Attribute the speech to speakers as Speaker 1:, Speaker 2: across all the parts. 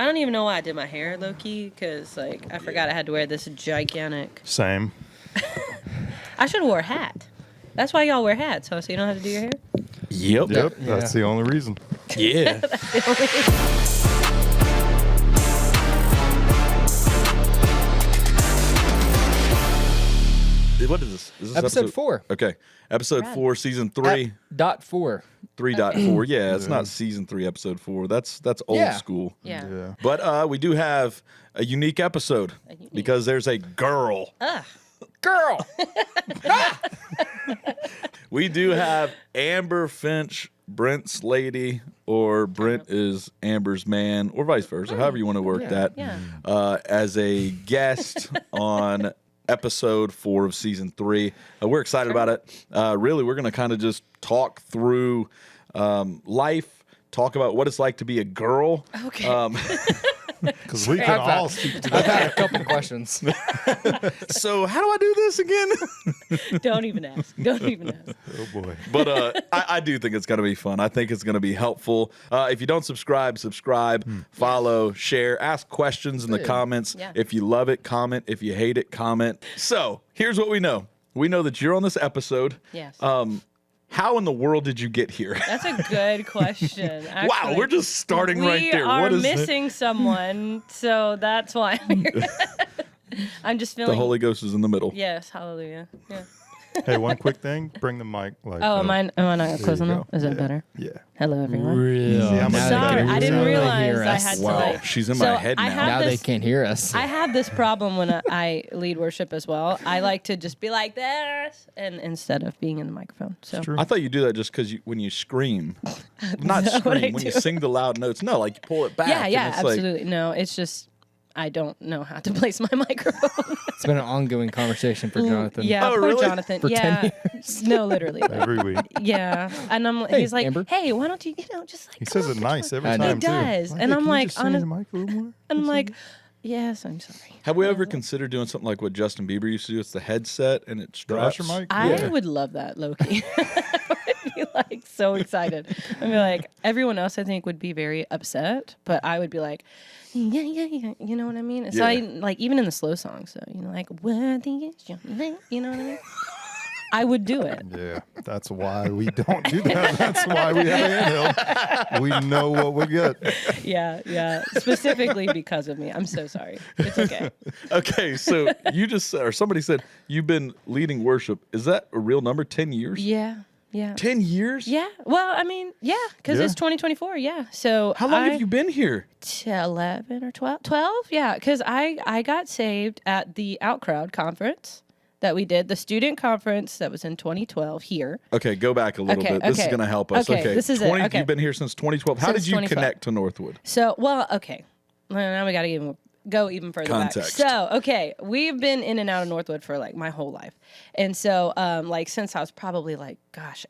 Speaker 1: I don't even know why I did my hair low key because like I forgot I had to wear this gigantic.
Speaker 2: Same.
Speaker 1: I should have wore a hat. That's why y'all wear hats, so you don't have to do your hair.
Speaker 3: Yep.
Speaker 2: Yep. That's the only reason.
Speaker 3: Yeah.
Speaker 1: That's the only reason.
Speaker 3: What is this? Is this
Speaker 4: Episode 4.
Speaker 3: Okay. Episode
Speaker 1: Rad.
Speaker 3: 4, season 3.
Speaker 4: .4.
Speaker 3: 3.4. Yeah, it's not season 3, episode 4. That's old
Speaker 4: Yeah.
Speaker 3: school.
Speaker 1: Yeah.
Speaker 3: But we do have a unique episode because there's a girl.
Speaker 4: Girl!
Speaker 3: We do have Amber Finch, Brent's lady, or Brent is Amber's man, or vice versa, however you want to work that, as a guest on episode 4 of season 3. We're excited about it. Really, we're going to kind of just talk through life, talk about what it's like to be a girl.
Speaker 1: Okay.
Speaker 2: Because we can all speak to
Speaker 4: I've
Speaker 2: that.
Speaker 4: had a couple questions.
Speaker 3: So how do I do this again?
Speaker 1: Don't even ask. Don't even ask.
Speaker 2: Oh, boy.
Speaker 3: But I do think it's going to be fun. I think it's going to be helpful. If you don't subscribe, follow, share, ask questions in the comments.
Speaker 1: Yeah.
Speaker 3: If you love it, comment. If you hate it, comment. So here's what we know. We know that you're on this episode.
Speaker 1: Yes.
Speaker 3: How in the world did you get here?
Speaker 1: That's a good question.
Speaker 3: Wow,
Speaker 1: Actually,
Speaker 3: we're just starting right there.
Speaker 1: We are
Speaker 3: What is
Speaker 1: missing someone, so that's why I'm here. I'm just feeling.
Speaker 3: The Holy Ghost is in the middle.
Speaker 1: Yes, hallelujah. Yeah.
Speaker 2: Hey, one quick thing. Bring the mic. Like,
Speaker 1: Oh, am I not
Speaker 2: there
Speaker 1: close
Speaker 2: you
Speaker 1: enough?
Speaker 2: go.
Speaker 1: Is that
Speaker 2: Yeah.
Speaker 1: better?
Speaker 2: Yeah.
Speaker 1: Hello, everyone.
Speaker 4: Real.
Speaker 2: See how much
Speaker 1: Sorry, I didn't realize I had to
Speaker 3: Wow,
Speaker 1: like.
Speaker 3: she's in
Speaker 1: So
Speaker 3: my head
Speaker 1: I
Speaker 3: now.
Speaker 1: have
Speaker 4: Now they
Speaker 1: this-
Speaker 4: can't hear us.
Speaker 1: I have this problem when I lead worship as well. I like to just be like this, and instead of being in the microphone. So
Speaker 2: It's true.
Speaker 3: I thought you do that just because when you scream, not
Speaker 1: Is that what I
Speaker 3: scream, when you
Speaker 1: do?
Speaker 3: sing the loud notes. No, like you pull it back.
Speaker 1: yeah,
Speaker 3: and
Speaker 1: yeah,
Speaker 3: it's like-
Speaker 1: absolutely. No, it's just I don't know how to place my microphone.
Speaker 4: It's been an ongoing conversation for Jonathan.
Speaker 1: Yeah,
Speaker 3: Oh,
Speaker 1: poor
Speaker 3: really?
Speaker 1: Jonathan.
Speaker 4: For 10
Speaker 1: yeah, no, literally.
Speaker 2: Every week.
Speaker 1: Yeah, and
Speaker 4: Hey,
Speaker 1: he's like,
Speaker 4: Amber.
Speaker 1: hey, why don't you, just like
Speaker 2: He
Speaker 1: come
Speaker 2: says
Speaker 1: on,
Speaker 2: it nice every
Speaker 4: I know.
Speaker 2: time,
Speaker 1: He
Speaker 2: too.
Speaker 1: does,
Speaker 2: Like,
Speaker 1: and
Speaker 2: hey,
Speaker 1: I'm
Speaker 2: can you
Speaker 1: like,
Speaker 2: just sing in the mic a little more?
Speaker 1: And I'm like, yes, I'm sorry.
Speaker 3: Have we ever considered doing something like what Justin Bieber used to do? It's the headset and it
Speaker 2: The
Speaker 3: straps.
Speaker 2: Usher mic?
Speaker 1: I would love that, Loki. I would be like so excited. I'd be like, everyone else I think would be very upset, but I would be like, yeah, you know what I mean? It's
Speaker 3: Yeah.
Speaker 1: like even in the slow songs, so like, worthy is your name, you know what I mean? I would do it.
Speaker 2: Yeah, that's why we don't do that. That's why we have a handheld. We know what we get.
Speaker 1: Yeah, specifically because of me. I'm so sorry. It's okay.
Speaker 3: Okay, so you just or somebody said you've been leading worship. Is that a real number? 10 years?
Speaker 1: Yeah.
Speaker 3: 10 years?
Speaker 1: Yeah. Well, I mean, yeah, because
Speaker 2: Yeah.
Speaker 1: it's 2024. Yeah. So
Speaker 3: How long have you been here?
Speaker 1: 11 or 12? 12? Yeah, because I got saved at the Outcrowd conference that we did, the student conference that was in 2012 here.
Speaker 3: Okay, go back a little
Speaker 1: Okay,
Speaker 3: bit. This is
Speaker 1: okay.
Speaker 3: going to help us.
Speaker 1: Okay, this is it. Okay.
Speaker 3: You've been here since 2012. How
Speaker 1: Since
Speaker 3: did you
Speaker 1: 2012.
Speaker 3: connect to Northwood?
Speaker 1: So, well, okay. Well, now we got to go even further
Speaker 3: Context.
Speaker 1: back. So, okay, we've been in and out of Northwood for like my whole life. And so, like since I was probably like,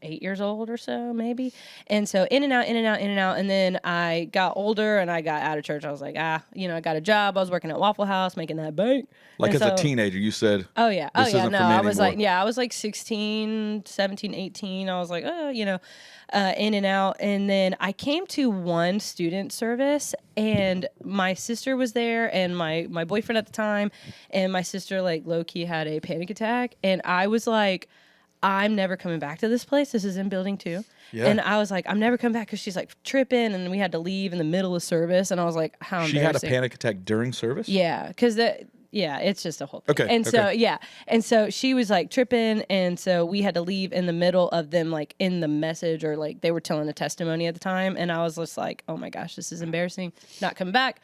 Speaker 1: 8 years old or so, maybe. And so in and out. And then I got older and I got out of church. I was like, I got a job. I was working at Waffle House, making that bank.
Speaker 3: Like
Speaker 1: And
Speaker 3: as a
Speaker 1: so-
Speaker 3: teenager, you said,
Speaker 1: Oh yeah.
Speaker 3: This isn't for
Speaker 1: No,
Speaker 3: me
Speaker 1: I was
Speaker 3: anymore.
Speaker 1: I was like 16, 17, 18. I was like, in and out. And then I came to one student service and my sister was there and my boyfriend at the time and my sister like low-key had a panic attack. And I was like, I'm never coming back to this place. This is in building 2.
Speaker 3: Yeah.
Speaker 1: And I was like, I'm never coming back because she's like tripping and we had to leave in the middle of service. And I was like, how
Speaker 3: she had a
Speaker 1: embarrassing.
Speaker 3: panic attack during service?
Speaker 1: Yeah, because it's just a whole thing.
Speaker 3: Okay,
Speaker 1: And so, yeah. And so she was like tripping. And so we had to leave in the middle of them, like in the message or like they were telling a testimony at the time. And I was just like, oh my gosh, this is embarrassing. Not coming back.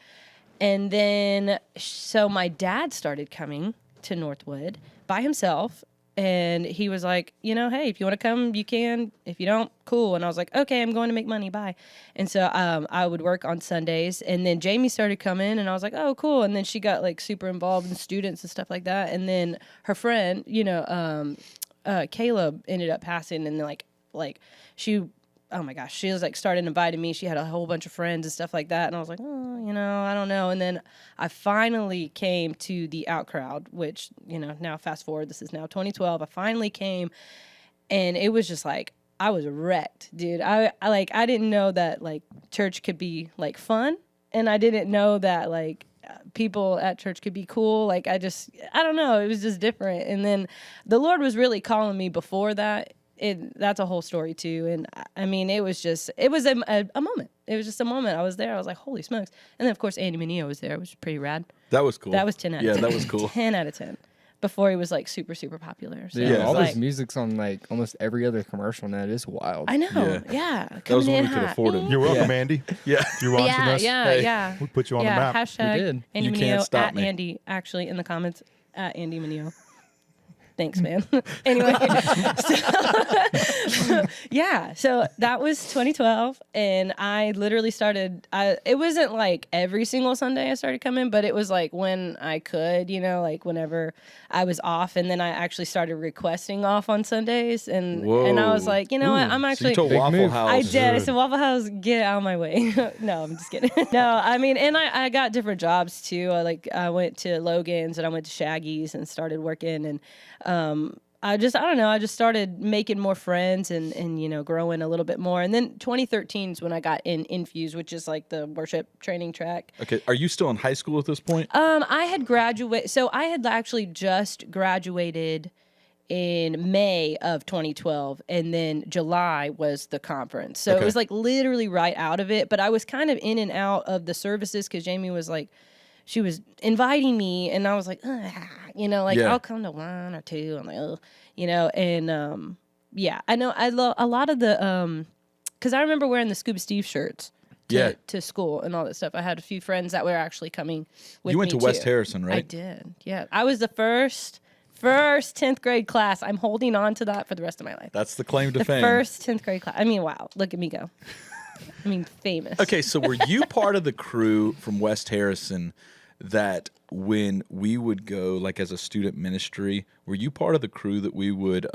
Speaker 1: And then, so my dad started coming to Northwood by himself. And he was like, hey, if you want to come, you can. If you don't, cool. And I was like, okay, I'm going to make money. Bye. And so I would work on Sundays. And then Jamie started coming, and I was like, oh, cool. And then she got like super involved in students and stuff like that. And then her friend, Caleb ended up passing, and like she. Oh my gosh, she was like started inviting me. She had a whole bunch of friends and stuff like that. And I was like, I don't know. And then I finally came to the Outcrowd, which, now fast forward, this is now 2012. I finally came and it was just like, I was wrecked, dude. I didn't know that like church could be like fun and I didn't know that like people at church could be cool. Like I don't know. It was just different. And then the Lord was really calling me before that. That's a whole story too. And I mean, it was a moment. It was just a moment. I was there. I was like, holy smokes. And then of course, Andy Mineo was there, which was pretty rad.
Speaker 3: That was cool.
Speaker 1: That was 10 out of 10.
Speaker 3: Yeah, that was cool.
Speaker 1: 10 out of 10. Before he was like super, super popular. So
Speaker 4: Yeah, all
Speaker 1: like,
Speaker 4: those music's on like almost every other commercial now. It is wild.
Speaker 1: I know.
Speaker 3: Yeah.
Speaker 1: Yeah.
Speaker 3: That was
Speaker 1: Coming
Speaker 3: when
Speaker 1: in
Speaker 3: we could
Speaker 1: hot.
Speaker 3: afford him.
Speaker 2: You're welcome,
Speaker 4: Yeah.
Speaker 2: Andy.
Speaker 3: Yeah.
Speaker 2: If you're watching
Speaker 1: Yeah,
Speaker 2: us,
Speaker 1: yeah.
Speaker 2: we put you on the map.
Speaker 1: Hashtag
Speaker 4: We did.
Speaker 1: Andy
Speaker 3: You can't
Speaker 1: Mineo
Speaker 3: stop
Speaker 1: at
Speaker 3: me.
Speaker 1: Andy actually in the comments at Andy Mineo. Thanks, man. Anyway, so that was 2012, and I literally started. It wasn't like every single Sunday I started coming, but it was like when I could, like whenever I was off, and then I actually started requesting off on Sundays, and I was like, you know what, I'm
Speaker 3: So
Speaker 1: actually.
Speaker 3: you told
Speaker 4: Big
Speaker 3: Waffle
Speaker 4: move.
Speaker 3: House.
Speaker 1: I did. I said, Waffle House, get out of my way. No, I'm just kidding. No, I mean, and I got different jobs too. I went to Logan's and I went to Shaggy's and started working. And I don't know. I just started making more friends and growing a little bit more. And then 2013 is when I got in Infuse, which is like the worship training track.
Speaker 3: Okay. Are you still in high school at this point?
Speaker 1: I had graduated. So I had actually just graduated in May of 2012, and then July was the conference. So
Speaker 3: Okay.
Speaker 1: it was like literally right out of it, but I was kind of in and out of the services because Jamie was like, she was inviting me, and I was like,
Speaker 3: Yeah.
Speaker 1: I'll come to one or two. I'm like, ugh, and yeah, I know I love a lot of the because I remember wearing the Scuba Steve shirts to school and all that stuff. I had a few friends that were actually coming with me.
Speaker 3: You went to West Harrison, right?
Speaker 1: I did. Yeah, I was the first 10th grade class. I'm holding on to that for the rest of my life.
Speaker 3: That's the claim to
Speaker 1: The
Speaker 3: fame.
Speaker 1: first 10th grade class. I mean, wow, look at me go. I mean, famous.
Speaker 3: Okay, so were you part of the crew from West Harrison that when we would go, like as a student ministry, were you part of the crew that we would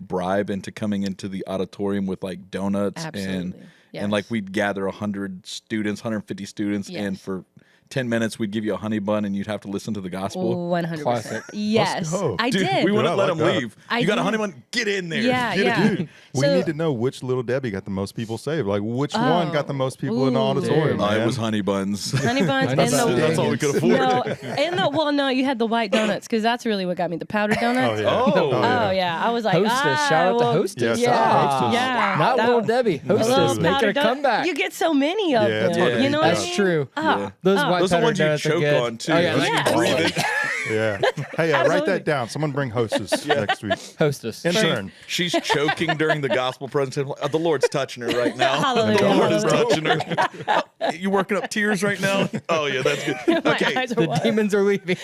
Speaker 3: bribe into coming into the auditorium with like donuts
Speaker 1: Absolutely.
Speaker 3: and like we'd gather 100 students, 150 students, and
Speaker 1: Yes.
Speaker 3: for 10 minutes we'd give you a honey bun and you'd have to listen to the gospel?
Speaker 1: 100%.
Speaker 4: Classic.
Speaker 1: Yes,
Speaker 2: go.
Speaker 1: I
Speaker 3: Dude,
Speaker 1: did.
Speaker 3: we wouldn't
Speaker 2: I
Speaker 3: let
Speaker 2: like
Speaker 3: them
Speaker 2: that.
Speaker 3: leave.
Speaker 1: I
Speaker 3: You got a
Speaker 1: did.
Speaker 3: honey bun? Get in there.
Speaker 1: Yeah,
Speaker 3: Get
Speaker 1: yeah.
Speaker 3: it.
Speaker 2: Dude, we
Speaker 1: So-
Speaker 2: need to know which little Debbie got the most people saved. Like, which one got the most people in the
Speaker 1: Ooh.
Speaker 2: auditorium,
Speaker 4: Dude.
Speaker 2: man?
Speaker 3: It was honey buns.
Speaker 1: Honey buns and
Speaker 4: That's
Speaker 1: the
Speaker 3: That's all we could afford.
Speaker 1: no, and the no, you had the white donuts because that's really what got me the powdered donuts.
Speaker 2: Oh, yeah.
Speaker 3: Oh.
Speaker 1: Oh yeah, I was like,
Speaker 4: Hostess. Shout out to Hostess.
Speaker 2: Yeah, shout out to Hostess.
Speaker 1: Yeah,
Speaker 4: Not
Speaker 1: that-
Speaker 4: little Debbie.
Speaker 1: a little
Speaker 4: Hostess making a
Speaker 1: powdered donut.
Speaker 4: comeback.
Speaker 1: You get so many of
Speaker 2: Yeah,
Speaker 1: them.
Speaker 2: yeah,
Speaker 1: You know what I
Speaker 4: That's
Speaker 1: mean?
Speaker 4: true.
Speaker 1: Oh,
Speaker 4: Those
Speaker 1: oh.
Speaker 4: white
Speaker 3: Those are the
Speaker 4: powdered
Speaker 3: ones you
Speaker 4: donuts are
Speaker 3: choke
Speaker 4: good.
Speaker 3: on too.
Speaker 4: Oh, yeah,
Speaker 3: Like, you
Speaker 1: Yeah.
Speaker 3: breathe it.
Speaker 2: Yeah. Hey, write
Speaker 1: Absolutely.
Speaker 2: that down. Someone bring Hostess next week.
Speaker 4: Hostess.
Speaker 2: In turn.
Speaker 3: She's choking during the gospel presentation. The Lord's touching her right now.
Speaker 1: Hallelujah,
Speaker 3: The Lord is
Speaker 1: hallelujah.
Speaker 3: touching her. You working up tears right now? Oh yeah, that's good.
Speaker 1: My
Speaker 3: Okay,
Speaker 1: eyes are
Speaker 4: The
Speaker 1: wide.
Speaker 4: demons are leaving.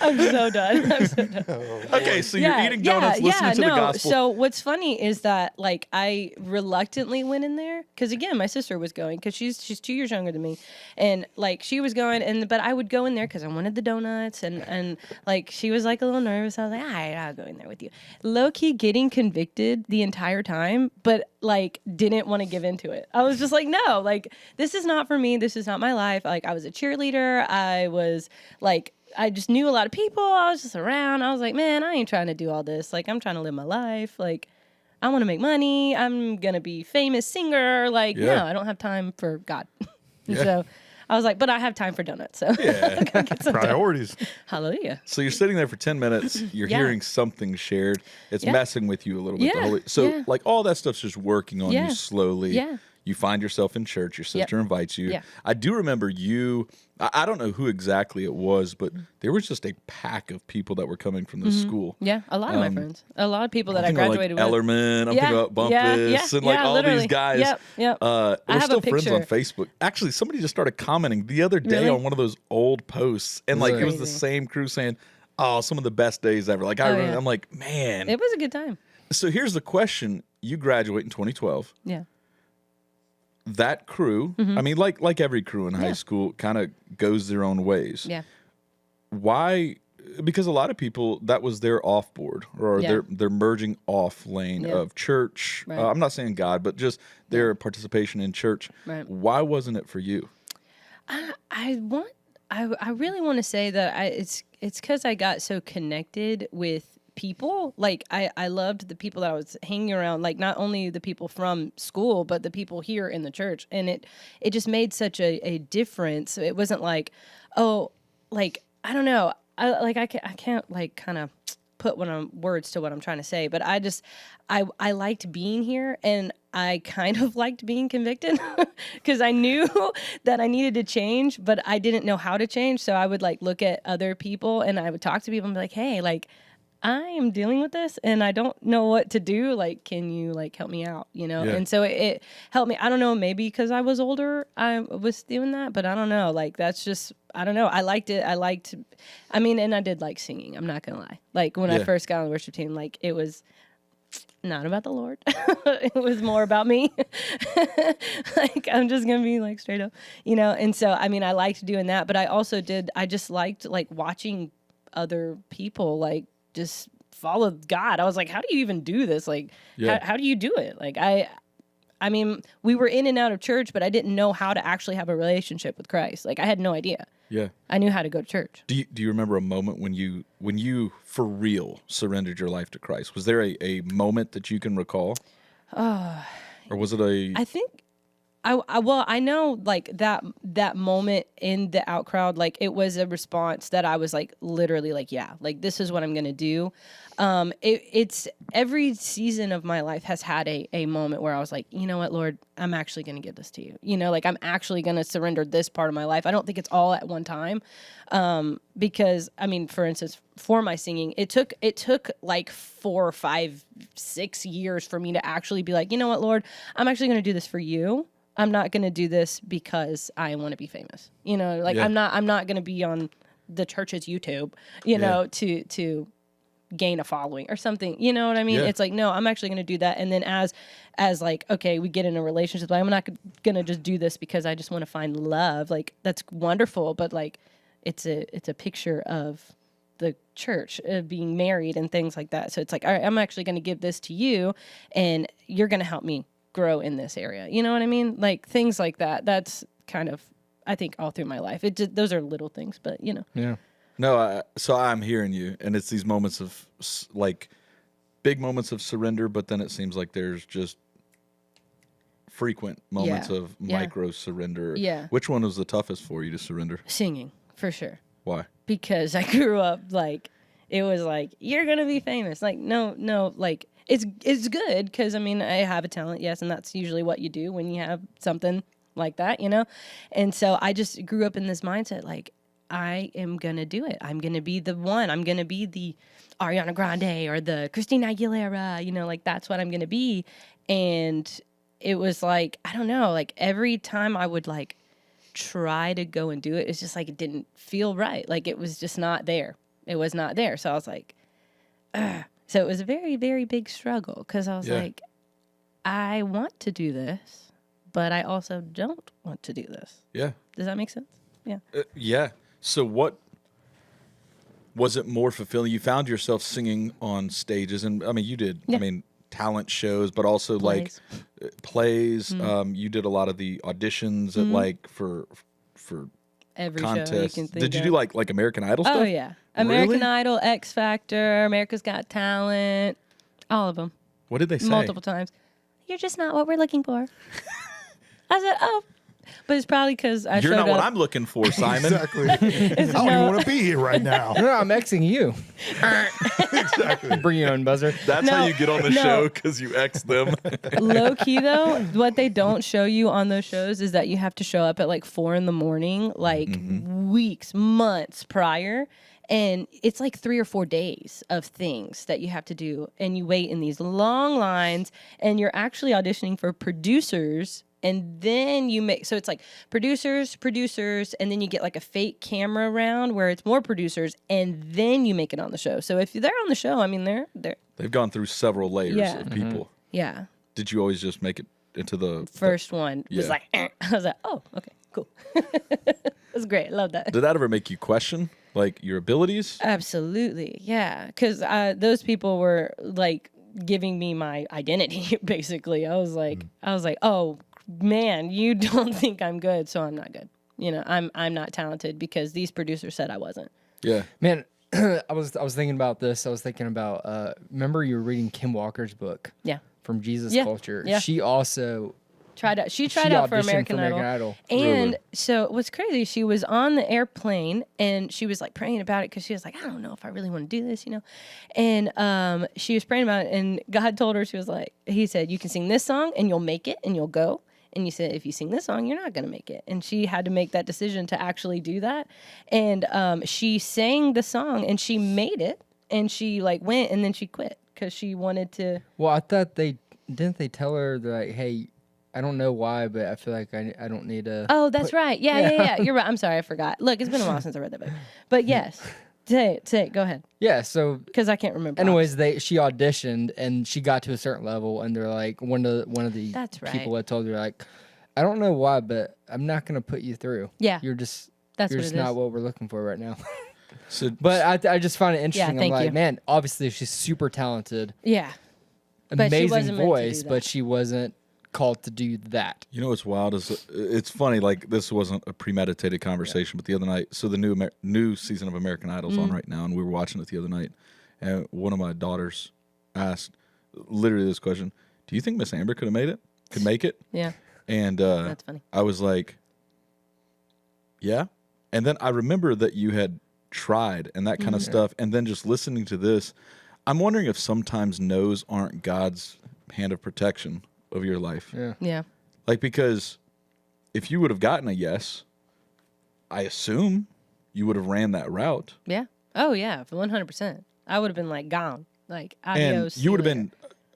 Speaker 1: I'm so done. I'm so done.
Speaker 3: okay. So you're eating donuts, listening to the gospel.
Speaker 1: So what's funny is that like I reluctantly went in there because again my sister was going because she's 2 years younger than me, and like she was going but I would go in there because I wanted the donuts and like she was like a little nervous. I was like, all right, I'll go in there with you. Low key getting convicted the entire time, but like didn't want to give into it. I was just like, no, like this is not for me. This is not my life. Like I was a cheerleader. I was like. I just knew a lot of people. I was just around. I was like, man, I ain't trying to do all this. Like, I'm trying to live my life. Like, I want to make money. I'm going to be famous singer. Like,
Speaker 3: Yeah.
Speaker 1: no, I don't have time for God.
Speaker 3: Yeah.
Speaker 1: So I was like, but I have time for donuts. So
Speaker 3: Yeah.
Speaker 1: Go get some donuts.
Speaker 2: Priorities.
Speaker 1: Hallelujah.
Speaker 3: So you're sitting there for 10 minutes. You're
Speaker 1: Yeah.
Speaker 3: hearing something shared. It's
Speaker 1: Yeah.
Speaker 3: messing with you a little bit.
Speaker 1: Yeah,
Speaker 3: So
Speaker 1: yeah.
Speaker 3: like all that stuff's just working on
Speaker 1: Yeah.
Speaker 3: you slowly.
Speaker 1: Yeah.
Speaker 3: You find yourself in church. Your sister invites you.
Speaker 1: Yeah.
Speaker 3: I do remember you. I don't know who exactly it was, but there was just a pack of people that were coming from this school.
Speaker 1: Yeah. A lot of my friends. A lot of people that I
Speaker 3: I'm thinking
Speaker 1: graduated
Speaker 3: like
Speaker 1: with.
Speaker 3: Ellerman. I'm
Speaker 1: Yeah,
Speaker 3: thinking about Bumpus
Speaker 1: yeah,
Speaker 3: and like
Speaker 1: yeah,
Speaker 3: all
Speaker 1: literally.
Speaker 3: these guys.
Speaker 1: Yep.
Speaker 3: We're
Speaker 1: I have
Speaker 3: still
Speaker 1: a
Speaker 3: friends on
Speaker 1: picture.
Speaker 3: Facebook. Actually, somebody just started commenting the other day
Speaker 1: Really?
Speaker 3: on one of those old posts, and like it was the
Speaker 1: Crazy.
Speaker 3: same crew saying, "Oh, some of the best days ever." Like I
Speaker 1: Oh,
Speaker 3: remember,
Speaker 1: yeah.
Speaker 3: I'm like, man.
Speaker 1: It was a good time.
Speaker 3: So here's the question: you graduate in 2012.
Speaker 1: Yeah.
Speaker 3: That crew, I mean, like every crew in high
Speaker 1: Mm-hmm. Yeah.
Speaker 3: school, kind of goes their own ways.
Speaker 1: Yeah.
Speaker 3: Why? Because a lot of people, that was their off board, or
Speaker 1: Yeah.
Speaker 3: they're merging off lane
Speaker 1: Yeah.
Speaker 3: of church.
Speaker 1: Right.
Speaker 3: I'm not saying God, but just their participation in church.
Speaker 1: Right.
Speaker 3: Why wasn't it for you?
Speaker 1: I really want to say that it's because I got so connected with people. Like I loved the people that I was hanging around, like not only the people from school, but the people here in the church. And it just made such a difference. It wasn't like, oh, like, I don't know. I can't like kind of put words to what I'm trying to say, but I liked being here, and I kind of liked being convicted because I knew that I needed to change, but I didn't know how to change. So I would like look at other people and I would talk to people and be like, hey, like, I am dealing with this and I don't know what to do. Like, can you like help me out? You know?
Speaker 3: Yeah.
Speaker 1: And so it helped me. I don't know, maybe because I was older, I was doing that, but I don't know. Like, that's just, I don't know. I liked it. I mean, and I did like singing. I'm not going to lie. Like when I first got on the worship team, like it was not about the Lord. It was more about me. Like, I'm just going to be like straight up, you know? And so, I mean, I liked doing that, but I just liked like watching other people like just follow God. I was like, how do you even do this? Like, how do you do it? Like, I mean, we were in and out of church, but I didn't know how to actually have a relationship with Christ. Like, I had no idea.
Speaker 3: Yeah.
Speaker 1: I knew how to go to church.
Speaker 3: Do you remember a moment when you for real surrendered your life to Christ? Was there a moment that you can recall? Or was it
Speaker 1: I think I know like that moment in the out crowd, like it was a response that I was like literally like, yeah, like this is what I'm gonna do. It's every season of my life has had a moment where I was like, you know what, Lord, I'm actually gonna give this to you. You know, like I'm actually gonna surrender this part of my life. I don't think it's all at one time. Because I mean, for instance, for my singing, it took like 4 or 5, 6 years for me to actually be like, you know what, Lord, I'm actually gonna do this for you. I'm not going to do this because I want to be famous. You know, like I'm not going to be on the church's YouTube, you know, to gain a following or something. You know what I mean? It's like, no, I'm actually going to do that. And then as like, okay, we get in a relationship, like, I'm not going to just do this because I just want to find love. Like, that's wonderful. But like, it's a picture of the church being married and things like that. So it's like, all right, I'm actually going to give this to you and you're going to help me grow in this area. You know what I mean? Like things like that. That's kind of, I think, all through my life. Those are little things, but you know.
Speaker 4: Yeah.
Speaker 3: No, so I'm hearing you, and it's these moments of like big moments of surrender, but then it seems like there's just frequent moments of micro surrender.
Speaker 1: Yeah.
Speaker 3: Which one was the toughest for you to surrender?
Speaker 1: Singing, for sure.
Speaker 3: Why?
Speaker 1: Because I grew up like, it was like, you're going to be famous. Like, no, like, it's good because, I mean, I have a talent, yes, and that's usually what you do when you have something like that, you know? And so I just grew up in this mindset, like, I am going to do it. I'm going to be the one. I'm going to be the Ariana Grande or the Christina Aguilera, you know, like, that's what I'm going to be. And it was like, I don't know, like, every time I would, like, try to go and do it, it's just like it didn't feel right. Like, it was just not there. It was not there. So I was like, ugh. So it was a very, very big struggle because I was like, I want to do this, but I also don't want to do this.
Speaker 3: Yeah.
Speaker 1: Does that make sense? Yeah.
Speaker 3: Yeah. So what was it more fulfilling? You found yourself singing on stages, and I mean, you did. I mean, talent shows, but also
Speaker 1: Plays.
Speaker 3: like plays. You did a lot of the auditions at like for
Speaker 1: Every
Speaker 3: contests.
Speaker 1: show you can think
Speaker 3: Did you
Speaker 1: of.
Speaker 3: do like American Idol stuff?
Speaker 1: Oh, yeah. American
Speaker 3: Really?
Speaker 1: Idol, X Factor, America's Got Talent, all of them.
Speaker 3: What did they say?
Speaker 1: Multiple times. You're just not what we're looking for. I said, oh. But it's probably because I
Speaker 3: You're
Speaker 1: showed
Speaker 3: not what
Speaker 1: up.
Speaker 3: I'm looking for, Simon.
Speaker 2: Exactly. I don't even want to be here right now.
Speaker 4: No, I'm Xing you.
Speaker 2: Exactly.
Speaker 4: Bring your own buzzer.
Speaker 3: That's how
Speaker 1: No,
Speaker 3: you get on the
Speaker 1: no.
Speaker 3: show, because you X them.
Speaker 1: Low key though, what they don't show you on those shows is that you have to show up at like 4 a.m, like weeks, months prior. And it's like 3 or 4 days of things that you have to do. And you wait in these long lines and you're actually auditioning for producers. And then you make, so it's like producers, and then you get like a fake camera round where it's more producers, and then you make it on the show. So if they're on the show, I mean, they're
Speaker 3: They've gone through several layers
Speaker 1: Yeah.
Speaker 3: of people.
Speaker 1: yeah.
Speaker 3: Did you always just make it into the
Speaker 1: First one was
Speaker 3: Yeah.
Speaker 1: like, I was like, oh, okay, cool. It was great. Love that.
Speaker 3: Did that ever make you question like your abilities?
Speaker 1: Absolutely. Yeah. Because those people were like giving me my identity, basically. I was like, oh, man, you don't think I'm good, so I'm not good. You know, I'm not talented because these producers said I wasn't.
Speaker 3: Yeah.
Speaker 4: Man, I was thinking about this. I was thinking about remember you were reading Kim Walker's book?
Speaker 1: Yeah.
Speaker 4: From Jesus
Speaker 1: Yeah.
Speaker 4: Culture.
Speaker 1: Yeah.
Speaker 4: She also
Speaker 1: She tried out for
Speaker 4: auditioned
Speaker 1: American Idol. And
Speaker 3: Really?
Speaker 1: so what's crazy, she was on the airplane and she was like praying about it because she was like, I don't know if I really want to do this, And she was praying about it and God told her, he said, you can sing this song and you'll make it and you'll go. And you said, if you sing this song, you're not going to make it. And she had to make that decision to actually do that. And she sang the song and she made it. And she went and then she quit because she wanted to.
Speaker 4: Well, I thought they tell her like, hey, I don't know why, but I feel like I don't need to.
Speaker 1: Oh, that's right. Yeah. You're right. I'm sorry, I forgot. Look, it's been a while since I read that book. But yes, say it. Go ahead.
Speaker 4: Yeah. So
Speaker 1: because I can't remember.
Speaker 4: anyways, she auditioned and she got to a certain level, and they're like one of the
Speaker 1: That's right.
Speaker 4: people that told her like, I don't know why, but I'm not gonna put you through.
Speaker 1: Yeah.
Speaker 4: You're just
Speaker 1: That's
Speaker 4: you're
Speaker 1: what
Speaker 4: just
Speaker 1: it
Speaker 4: not
Speaker 1: is.
Speaker 4: what we're looking for right now.
Speaker 3: So,
Speaker 4: But I just find it interesting. I'm
Speaker 1: thank
Speaker 4: like,
Speaker 1: you.
Speaker 4: man, obviously she's super talented,
Speaker 1: Yeah. But she
Speaker 4: amazing
Speaker 1: wasn't meant to
Speaker 4: voice,
Speaker 1: do
Speaker 4: but
Speaker 1: that.
Speaker 4: she wasn't called to do that.
Speaker 3: you know what's wild is it's funny. Like this wasn't a premeditated conversation, but the other night, so the new season of American Idol's on right now, and we were watching it the other night, and one of my daughters asked literally this question: do you think Miss Amber could make it?
Speaker 1: Yeah.
Speaker 3: And
Speaker 1: That's funny.
Speaker 3: I was like, yeah. And then I remember that you had tried and that kind of stuff. And then just listening to this, I'm wondering if sometimes no's aren't God's hand of protection of your life.
Speaker 4: Yeah.
Speaker 1: Yeah.
Speaker 3: Like, because if you would have gotten a yes, I assume you would have ran that route.
Speaker 1: Yeah. Oh yeah. For 100%. I would have been like gone. Like
Speaker 3: And
Speaker 1: adios.
Speaker 3: you would have
Speaker 1: see you
Speaker 3: been,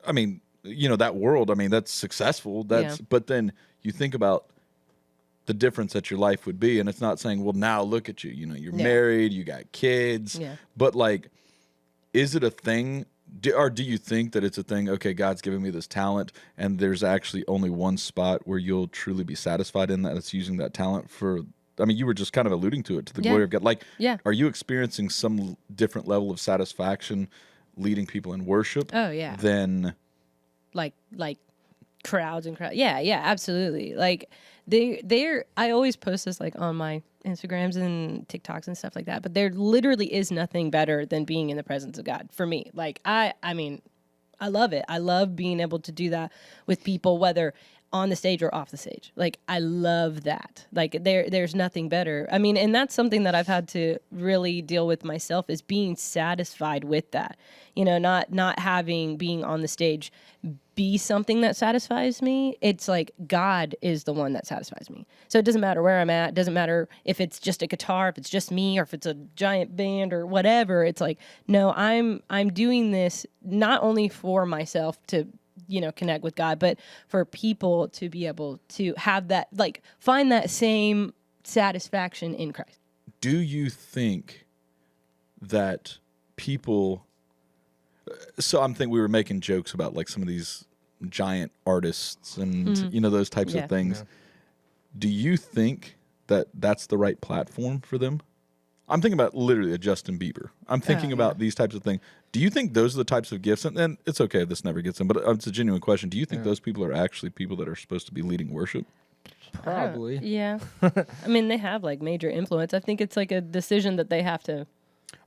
Speaker 3: I mean, that world, I mean, that's successful. But then you think about the difference that your life would be. And it's not saying, well, now look at you, you're
Speaker 1: Yeah.
Speaker 3: married, you got kids.
Speaker 1: Yeah.
Speaker 3: But like, is it a thing? Or do you think that it's a thing? Okay, God's giving me this talent, and there's actually only one spot where you'll truly be satisfied in that. It's using that talent for. I mean, you were just kind of alluding to it, to the
Speaker 1: Yeah.
Speaker 3: glory of God. Like,
Speaker 1: Yeah.
Speaker 3: are you experiencing some different level of satisfaction leading people in worship?
Speaker 1: Oh, yeah.
Speaker 3: Than
Speaker 1: like crowds and crowds. Yeah, absolutely. Like they're I always post this like on my Instagrams and TikToks and stuff like that, but there literally is nothing better than being in the presence of God for me. Like I mean, I love it. I love being able to do that with people, whether on the stage or off the stage. Like I love that. Like there's nothing better. I mean, and that's something that I've had to really deal with myself, is being satisfied with that. Not having being on the stage be something that satisfies me. It's like God is the one that satisfies me. So it doesn't matter where I'm at. It doesn't matter if it's just a guitar, if it's just me, or if it's a giant band or whatever. It's like, no, I'm doing this not only for myself to connect with God, but for people to be able to have that, like, find that same satisfaction in Christ.
Speaker 3: do you think that people? So I'm thinking we were making jokes about like some of these giant artists and those types
Speaker 1: Yeah.
Speaker 3: of things. Do you think that that's the right platform for them? I'm thinking about literally a Justin Bieber. I'm thinking about these types of things. Do you think those are the types of gifts? And it's okay if this never gets in, but it's a genuine question. Do you think those people are actually people that are supposed to be leading worship?
Speaker 4: Probably.
Speaker 1: Yeah. I mean, they have like major influence. I think it's like a decision that they have to.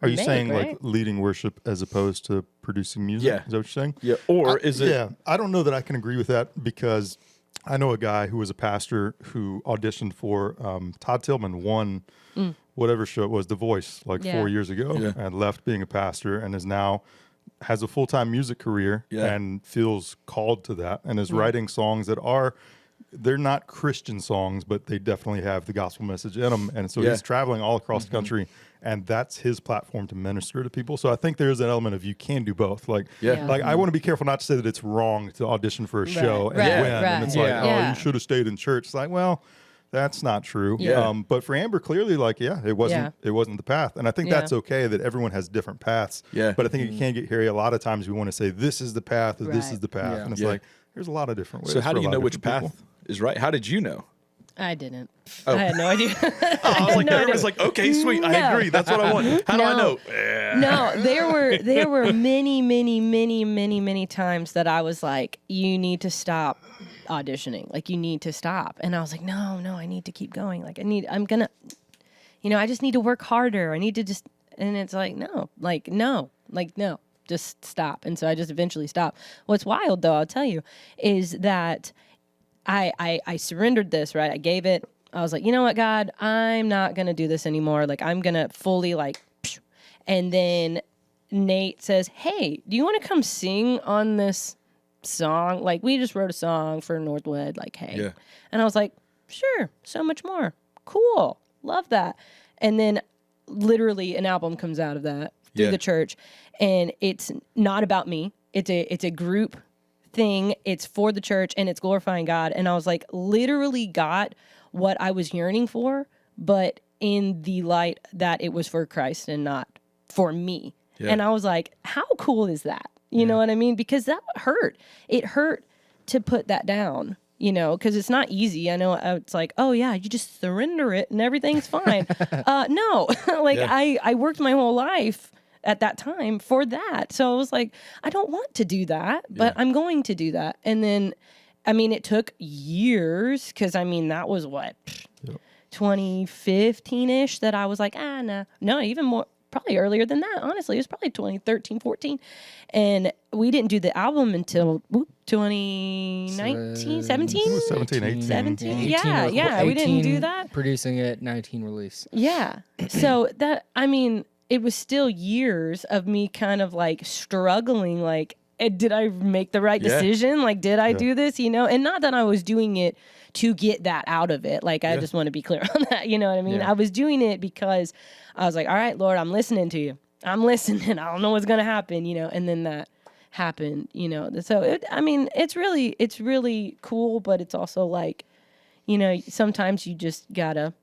Speaker 2: Are you
Speaker 1: make,
Speaker 2: saying like
Speaker 1: right?
Speaker 2: leading worship as opposed to producing music?
Speaker 3: Yeah.
Speaker 2: Is that what you're saying?
Speaker 3: Yeah. Or is it?
Speaker 2: Yeah, I don't know that I can agree with that, because I know a guy who was a pastor who auditioned for Todd Tillman won whatever show it was, The Voice, like
Speaker 1: Yeah.
Speaker 2: 4 years ago,
Speaker 3: Yeah.
Speaker 2: and left being a pastor and is now has a full-time music career
Speaker 3: Yeah.
Speaker 2: and feels called to that and is writing songs that they're not Christian songs, but they definitely have the gospel message in them. And so
Speaker 3: Yeah.
Speaker 2: he's traveling all across the country, and that's his platform to minister to people. So I think there's an element of you can do both. Like,
Speaker 3: Yeah.
Speaker 2: like I want to be careful not to say that it's wrong to audition for a show and
Speaker 1: right,
Speaker 2: win.
Speaker 1: right.
Speaker 2: And it's
Speaker 4: Yeah.
Speaker 2: like, oh,
Speaker 1: Yeah.
Speaker 2: you should have stayed in church. It's like, well, that's not true.
Speaker 3: Yeah.
Speaker 2: But for Amber, clearly, like, it wasn't the path. And I think
Speaker 1: Yeah.
Speaker 2: that's okay that everyone has different paths.
Speaker 3: Yeah.
Speaker 2: But I think it can get hairy. A lot of times we want to say this is the path or this
Speaker 1: Right.
Speaker 2: is the path.
Speaker 4: Yeah.
Speaker 2: And it's
Speaker 3: Yeah.
Speaker 2: like, there's a lot of different ways.
Speaker 3: So how
Speaker 2: for
Speaker 3: do
Speaker 2: a
Speaker 3: you
Speaker 2: lot
Speaker 3: know
Speaker 2: of
Speaker 3: which
Speaker 2: different
Speaker 3: path
Speaker 2: people.
Speaker 3: is right? How did you know?
Speaker 1: I didn't.
Speaker 3: Oh.
Speaker 1: I had no idea.
Speaker 3: I was like,
Speaker 1: No, I
Speaker 3: everybody's
Speaker 1: didn't.
Speaker 3: like, okay, sweet, I
Speaker 1: No.
Speaker 3: agree. That's what I want. How do I
Speaker 1: No.
Speaker 3: know?
Speaker 1: No, there were many times that I was like, you need to stop auditioning. Like, you need to stop. And I was like, no, I need to keep going. Like, I just need to work harder. I need to just, And it's like, no, just stop. And so I just eventually stopped. What's wild though, I'll tell you, is that I surrendered this, right? I gave it. I was like, you know what, God, I'm not going to do this anymore. Like, I'm going to fully and then Nate says, hey, do you want to come sing on this song? Like, we just wrote a song for Northwood. Like, hey.
Speaker 3: Yeah.
Speaker 1: And I was like, sure, so much more. Cool. Love that. And then literally an album comes out of that through the church. And it's not about me. It's a group thing. It's for the church and it's glorifying God. And I was like, literally got what I was yearning for, but in the light that it was for Christ and not for me. Yeah. And I was like, how cool is that? You know what I mean? Because that hurt. It hurt to put that down, because it's not easy. I know it's like, oh yeah, you just surrender it and everything's fine. No, I worked my whole life at that time for that. So I was like, I don't want to do that, but I'm going to do that. And then, it took years because that was what, 2015-ish that I was like, no, even more. Probably earlier than that, honestly. It was probably 2013, 14. And we didn't do the album until 2019, 17?
Speaker 2: It was 17, 18.
Speaker 1: 17, yeah. We didn't do that.
Speaker 4: Producing it, 19 release.
Speaker 1: Yeah. So that, it was still years of me kind of like struggling, like, did I make the right decision? Like, did I do this, And not that I was doing it to get that out of it. Like, I just want to be clear on that. You know what I mean? Yeah. I was doing it because I was like, all right, Lord, I'm listening to you. I'm listening. I don't know what's going to happen, and then that happened, So, it's really cool, but it's also like, sometimes you just got to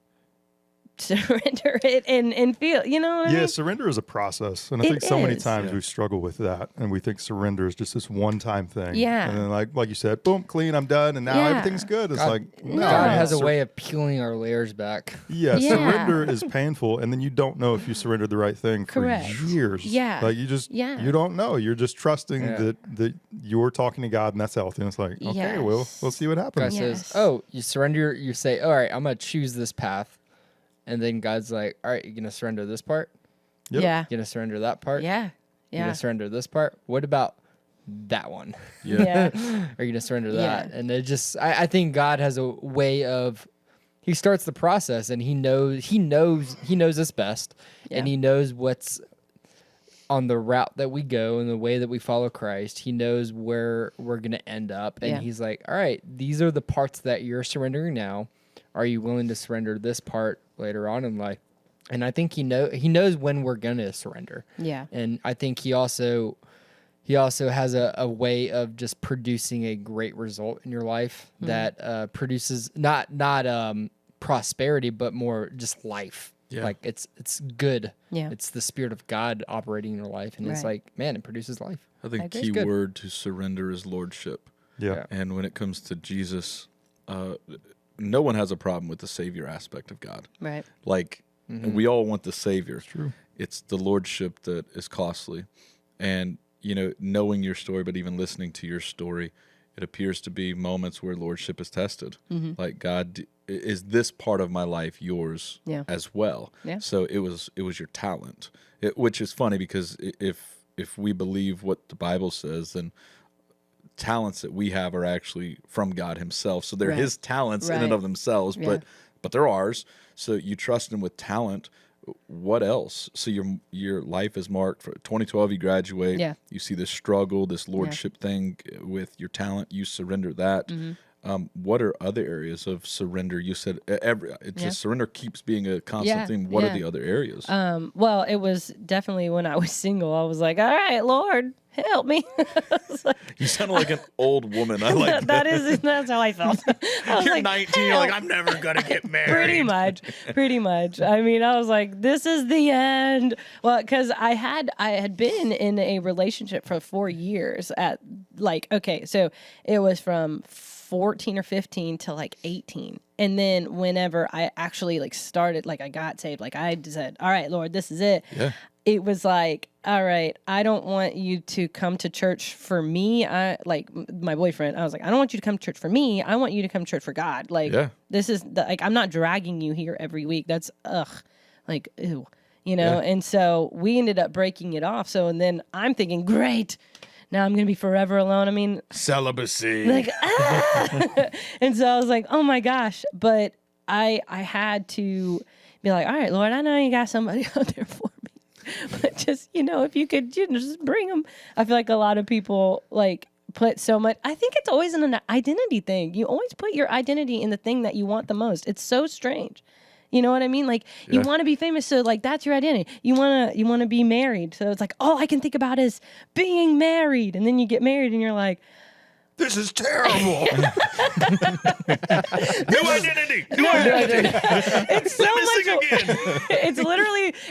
Speaker 1: surrender it and feel, what I mean?
Speaker 2: Surrender is a process. And I think so many times we struggle with that. And we think surrender is just this one-time thing. Yeah. And then like you said, boom, clean, I'm done. And now everything's good. It's no.
Speaker 4: God has a way of peeling our layers back.
Speaker 2: Yeah, surrender is painful. And then you don't know if you surrendered the right thing for years. Yeah. Like you don't know. You're just trusting that you're talking to God and that's healthy. And it's like, okay, we'll see what happens.
Speaker 4: God says, oh, you surrender, you say, all right, I'm going to choose this path. And then God's like, all right, you're going to surrender this part?
Speaker 2: Yep.
Speaker 1: Yeah.
Speaker 4: You're going to surrender that part?
Speaker 1: Yeah.
Speaker 4: You're going to surrender this part? What about that one?
Speaker 1: Yeah.
Speaker 4: Are you going to surrender that? And it just, I think God has a way of, he starts the process and he knows us best. Yeah. And he knows what's on the route that we go and the way that we follow Christ. He knows where we're going to end up. And he's like, all right, these are the parts that you're surrendering now. Are you willing to surrender this part later on in life? And I think he knows when we're gonna surrender. Yeah. And I think he also has a way of just producing a great result in your life that produces not prosperity, but more just life. Yeah. Like it's good. Yeah. It's the Spirit of God operating in your life, and it's like, man, it produces life.
Speaker 3: I think key word to surrender is lordship. Yeah. And when it comes to Jesus, no one has a problem with the Savior aspect of God. Right. Like, we all want the Savior. It's true. It's the Lordship that is costly. And, knowing your story, but even listening to your story, it appears to be moments where Lordship is tested. Mm-hmm. Like, God, is this part of my life yours as well? Yeah. So it was your talent, which is funny because if we believe what the Bible says, then talents that we have are actually from God himself. So they're his talents in and of themselves, but they're ours. So you trust him with talent. What else? So your life is marked for 2012, you graduate. Yeah. You see this struggle, this lordship thing with your talent. You surrender that. Mm-hmm. What are other areas of surrender? You said just surrender keeps being a constant theme. What are the other areas?
Speaker 1: Well, it was definitely when I was single. I was like, all right, Lord, help me.
Speaker 3: You sound like an old woman. I like that.
Speaker 1: That's how I felt.
Speaker 3: You're like, 19. You're like, I'm never gonna get married.
Speaker 1: Pretty much. I was like, this is the end. Well, because I had been in a relationship for 4 years at so it was from 14 or 15 to 18. And then whenever I actually started, I got saved, I said, all right, Lord, this is it. Yeah. It was like, all right, I don't want you to come to church for me. My boyfriend, I was like, I don't want you to come to church for me. I want you to come to church for God. This is I'm not dragging you here every week. That's ew. you know? And so we ended up breaking it off. So, and then I'm thinking, great, now I'm going to be forever alone. I mean,
Speaker 3: celibacy.
Speaker 1: Like, and so I was like, oh my gosh. But I had to be like, all right, Lord, I know you got somebody out there for me. But just, you know, if you could just bring them. I feel like a lot of people like put so much. I think it's always an identity thing. You always put your identity in the thing that you want the most. It's so strange. You know what I mean? Like you want to be famous, so like that's your identity. You wanna be married, so it's like all I can think about is being married, and then you get married, and you're like,
Speaker 2: this is terrible.
Speaker 3: New identity.
Speaker 1: It's so much.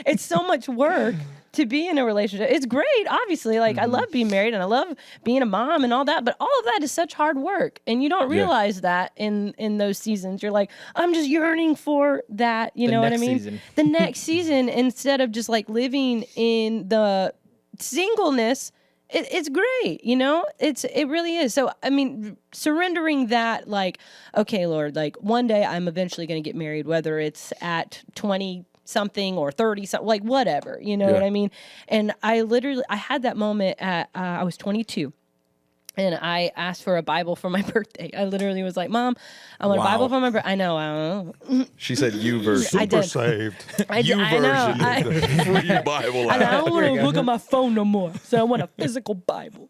Speaker 1: It's so much work to be in a relationship. It's great, obviously. Like I love being married and I love being a mom and all that, but all of that is such hard work, and you don't realize that in those seasons. You're like, I'm just yearning for that. You know what I mean? The next season, instead of just like living in the singleness. It's great, you know? It really is. So, I mean, surrendering that, like, okay, Lord, like, one day I'm eventually going to get married, whether it's at 20-something or 30-something, like, whatever, you know what I mean? And I had that moment at, I was 22. And I asked for a Bible for my birthday. I literally was like, Mom, I want a Bible for my birthday. I know.
Speaker 3: She said you version.
Speaker 2: Super saved.
Speaker 1: I
Speaker 3: you
Speaker 1: know.
Speaker 3: version of the free Bible
Speaker 1: I
Speaker 3: app.
Speaker 1: don't want to look at my phone no more. So I want a physical Bible.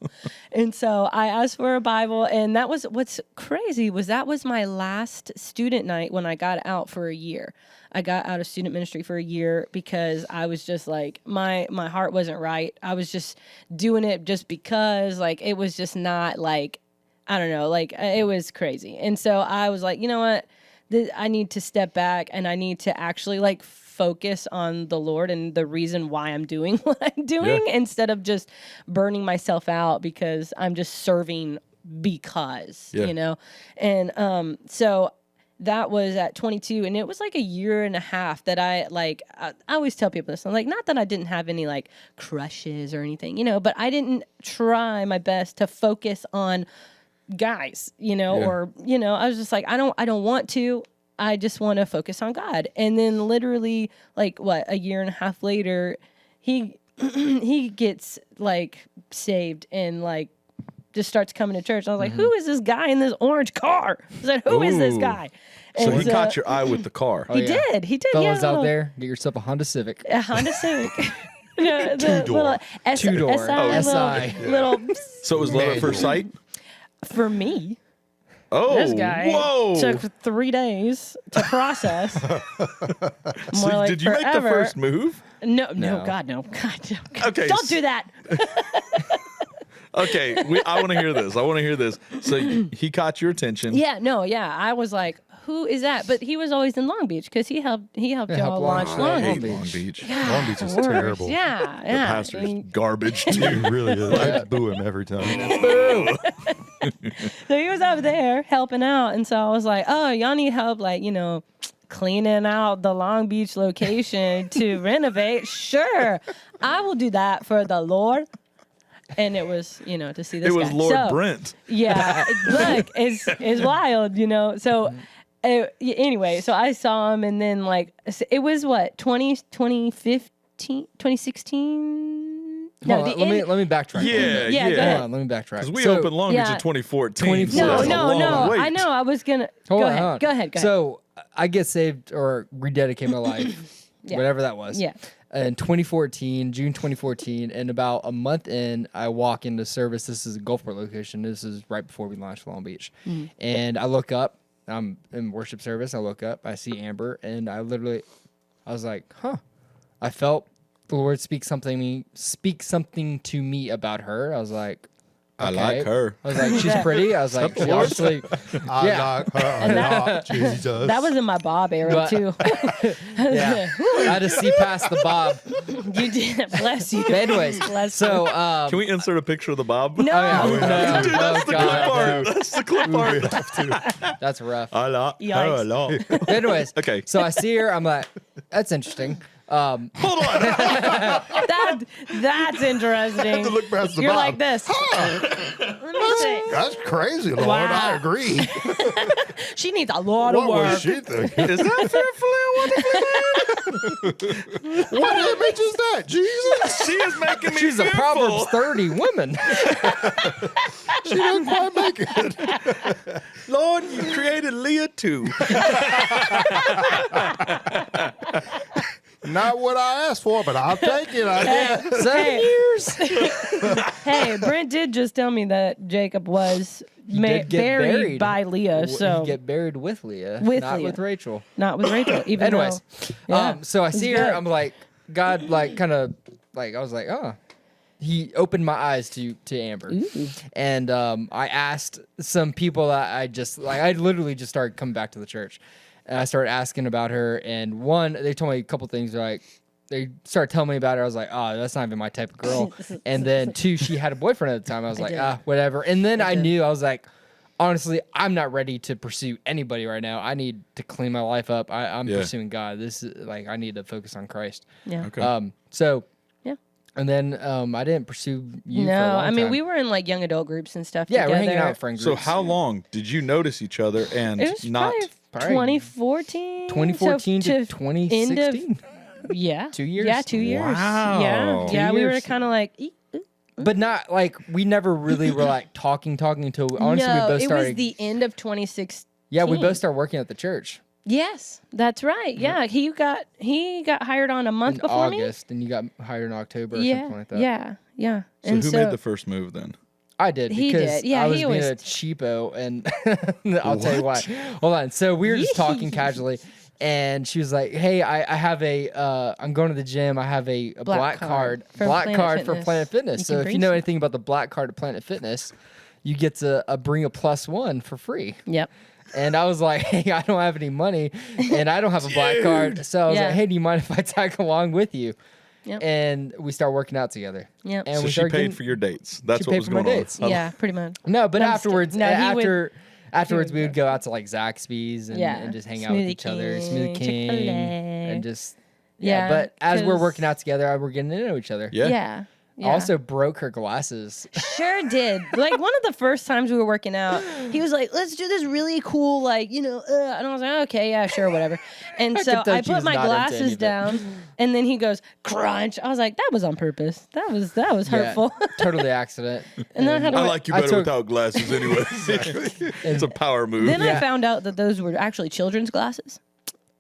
Speaker 1: And so I asked for a Bible. And that was what's crazy was that was my last student night when I got out for a year. I got out of student ministry for a year because I was just like, my heart wasn't right. I was just doing it just because, like, it was just not like, I don't know, like, it was crazy. And so I was like, you know what? I need to step back and I need to actually, like, focus on the Lord and the reason why I'm doing what I'm doing instead of just burning myself out because I'm just serving because, you know? And so that was at 22, and it was like a year and a half that I always tell people this. I'm like, not that I didn't have any like crushes or anything, you know, but I didn't try my best to focus on guys, you know, or, you know, I was just like, I don't want to. I just want to focus on God. And then literally like a year and a half later, he gets like saved and like just starts coming to church. I was like, who is this guy in this orange car? I said, who is this guy?
Speaker 3: And so he caught your eye with the car.
Speaker 1: He did.
Speaker 4: Fellas out there, get yourself a Honda Civic.
Speaker 1: A Honda Civic. The little
Speaker 4: two-door.
Speaker 1: SI. Little.
Speaker 3: So it was love at first sight?
Speaker 1: For me.
Speaker 3: Oh,
Speaker 1: this guy took 3 days to process.
Speaker 3: So did you make the first move?
Speaker 1: No, God, no. Okay. Don't do that.
Speaker 3: Okay, I want to hear this. So he caught your attention.
Speaker 1: Yeah. I was like, who is that? But he was always in Long Beach because he helped y'all launch Long Beach.
Speaker 3: Long Beach.
Speaker 1: God,
Speaker 2: Long Beach is terrible.
Speaker 1: Yeah.
Speaker 3: The pastor's garbage too.
Speaker 2: He really is. I boo him every time.
Speaker 3: Boo.
Speaker 1: So he was over there helping out, and so I was like, oh, y'all need help, like, you know, cleaning out the Long Beach location to renovate. Sure, I will do that for the Lord. And it was, you know, to see this guy.
Speaker 3: It was Lord Brent.
Speaker 1: Yeah, look, it's wild, you know. So anyway, so I saw him, and then like it was what 2015, 2016. No,
Speaker 4: let me backtrack.
Speaker 3: Yeah.
Speaker 1: Go
Speaker 4: on, let me backtrack.
Speaker 3: Because we opened Long Beach in 2014.
Speaker 1: No.
Speaker 3: Wait.
Speaker 1: I know. I was gonna go ahead.
Speaker 4: So I get saved or rededicate my life, whatever that was.
Speaker 1: Yeah.
Speaker 4: In 2014, June 2014, and about a month in, I walk into service. This is a Gulfport location. This is right before we launched Long Beach. Mm-hmm. And I look up. I'm in worship service. I look up. I see Amber, and I was like, huh. I felt the Lord speak something to me about her. I was like, okay.
Speaker 3: I like her.
Speaker 4: I was like, she's pretty. I was like, she obviously.
Speaker 2: I like her a lot. Jesus.
Speaker 1: That was in my Bob era too.
Speaker 4: Yeah, I had to see past the Bob.
Speaker 1: You did. Bless you.
Speaker 4: But anyways, so
Speaker 3: can we insert a picture of the Bob?
Speaker 1: No.
Speaker 3: Dude, that's the clip part. That's the clip part.
Speaker 4: That's rough.
Speaker 3: I like her a lot.
Speaker 4: But anyways,
Speaker 3: okay.
Speaker 4: So I see her. I'm like, that's interesting.
Speaker 3: Hold on.
Speaker 1: That's interesting.
Speaker 2: I have to look past the
Speaker 1: You're
Speaker 2: Bob.
Speaker 1: like this. Let me see.
Speaker 2: That's crazy, Lord.
Speaker 1: Wow.
Speaker 2: I agree.
Speaker 1: She needs a lot of
Speaker 2: What
Speaker 1: work.
Speaker 2: was she thinking?
Speaker 3: Is that fair, Flynn?
Speaker 2: What image is that, Jesus?
Speaker 3: She is making me
Speaker 4: She's a
Speaker 3: fearful.
Speaker 4: Proverbs 30 woman.
Speaker 2: She didn't quite make it.
Speaker 3: Lord, you created Leah too.
Speaker 2: Not what I asked for, but I'll take it. I guess.
Speaker 4: 7 years.
Speaker 1: Hey, Brent did just tell me that Jacob was
Speaker 4: did get
Speaker 1: buried by Leah. So
Speaker 4: He get buried with Leah,
Speaker 1: With
Speaker 4: not
Speaker 1: Leah.
Speaker 4: with Rachel.
Speaker 1: not with Rachel. Even
Speaker 4: Anyways,
Speaker 1: though, yeah,
Speaker 4: so I see her.
Speaker 1: good.
Speaker 4: I'm like, God, like, kind of, like, I was like, oh. He opened my eyes to Amber, and I asked some people that I literally just started coming back to the church, and I started asking about her. And one, they told me a couple things. Like, they started telling me about her. I was like, oh, that's not even my type of girl. And then two, she had a boyfriend at the time. I was like,
Speaker 1: did.
Speaker 4: Whatever. And then I knew, I was like, honestly, I'm not ready to pursue anybody right now. I need to clean my life up. I'm pursuing God. This is like, I need to focus on Christ.
Speaker 1: yeah.
Speaker 3: Okay.
Speaker 4: So.
Speaker 1: Yeah.
Speaker 4: And then I didn't pursue you.
Speaker 1: No,
Speaker 4: for a long
Speaker 1: I mean
Speaker 4: time.
Speaker 1: we were in like young adult groups and stuff.
Speaker 4: Yeah,
Speaker 1: together.
Speaker 4: we're hanging out with friend groups.
Speaker 3: So how long did you notice each other and
Speaker 1: It was
Speaker 3: not?
Speaker 1: probably 2014.
Speaker 4: 2014
Speaker 1: so
Speaker 4: to 2016.
Speaker 1: Yeah.
Speaker 4: 2 years?
Speaker 1: Yeah, 2 years.
Speaker 3: Wow.
Speaker 1: Yeah.
Speaker 3: 2
Speaker 1: Yeah, we were
Speaker 4: years.
Speaker 1: kind of like.
Speaker 4: But not like we never really were like talking until honestly we
Speaker 1: no,
Speaker 4: both
Speaker 1: it
Speaker 4: started.
Speaker 1: was the end of 2016.
Speaker 4: Yeah, we both started working at the church
Speaker 1: Yes, that's right. Yeah, he got hired on a month
Speaker 4: in
Speaker 1: before
Speaker 4: August, and you got hired in October or
Speaker 1: me.
Speaker 4: something like that.
Speaker 1: Yeah.
Speaker 3: So
Speaker 1: And
Speaker 3: who made the first move then?
Speaker 4: I did
Speaker 1: He
Speaker 4: because
Speaker 1: did. Yeah,
Speaker 4: I was
Speaker 1: he
Speaker 4: being
Speaker 1: always-
Speaker 4: a cheapo, and I'll tell you why. Hold on. So we were just talking casually, and she was like, "Hey, I have I'm going to the gym. I have a black card
Speaker 1: for
Speaker 4: for
Speaker 1: Planet
Speaker 4: Planet Fitness.
Speaker 1: You
Speaker 4: So
Speaker 1: can
Speaker 4: if
Speaker 1: bring
Speaker 4: you know
Speaker 1: some.
Speaker 4: anything about the black card at Planet Fitness, you get to bring a +1 for free."
Speaker 1: Yep.
Speaker 4: And I was like, "Hey, I don't have any money, and I don't have a black card." So I was
Speaker 1: Yeah.
Speaker 4: like, "Hey, do you mind if I tag along with you?"
Speaker 1: Yep.
Speaker 4: And we start working out together.
Speaker 1: Yep.
Speaker 4: And
Speaker 3: So
Speaker 4: we
Speaker 3: she
Speaker 4: started
Speaker 3: paid
Speaker 4: getting-
Speaker 3: for your dates. That's
Speaker 4: she
Speaker 3: what
Speaker 4: paid
Speaker 3: was
Speaker 4: for my
Speaker 3: going
Speaker 4: dates.
Speaker 3: on.
Speaker 1: Yeah, pretty much.
Speaker 4: No, but
Speaker 1: No, I'm
Speaker 4: afterwards,
Speaker 1: still- no, he would-
Speaker 4: afterwards, we
Speaker 1: go.
Speaker 4: would go out to like Zaxby's and just hang out with
Speaker 1: Smoothie
Speaker 4: each other,
Speaker 1: King,
Speaker 4: Smoothie King,
Speaker 1: Chick-fil-A.
Speaker 4: and just
Speaker 1: Yeah,
Speaker 4: But as we're
Speaker 1: 'cause-
Speaker 4: working out together, we're getting to know each other.
Speaker 3: Yeah.
Speaker 1: Yeah.
Speaker 4: I also broke her glasses.
Speaker 1: Sure did. Like one of the first times we were working out, he was like, "Let's do this really cool, like and I was like, "Okay, yeah, sure, whatever." And
Speaker 4: I
Speaker 1: so
Speaker 4: could tell
Speaker 1: I
Speaker 4: she
Speaker 1: put
Speaker 4: was
Speaker 1: my
Speaker 4: not into any
Speaker 1: glasses
Speaker 4: of it.
Speaker 1: down, and then he goes, "Crunch." I was like, "That was on purpose. That was
Speaker 4: Yeah,
Speaker 1: hurtful."
Speaker 4: totally accident.
Speaker 1: And then I had to
Speaker 3: I
Speaker 1: wait-
Speaker 3: like you
Speaker 4: I
Speaker 3: better
Speaker 4: took-
Speaker 3: without glasses anyway. It's a power move.
Speaker 1: Then I
Speaker 4: Yeah.
Speaker 1: found out that those were actually children's glasses.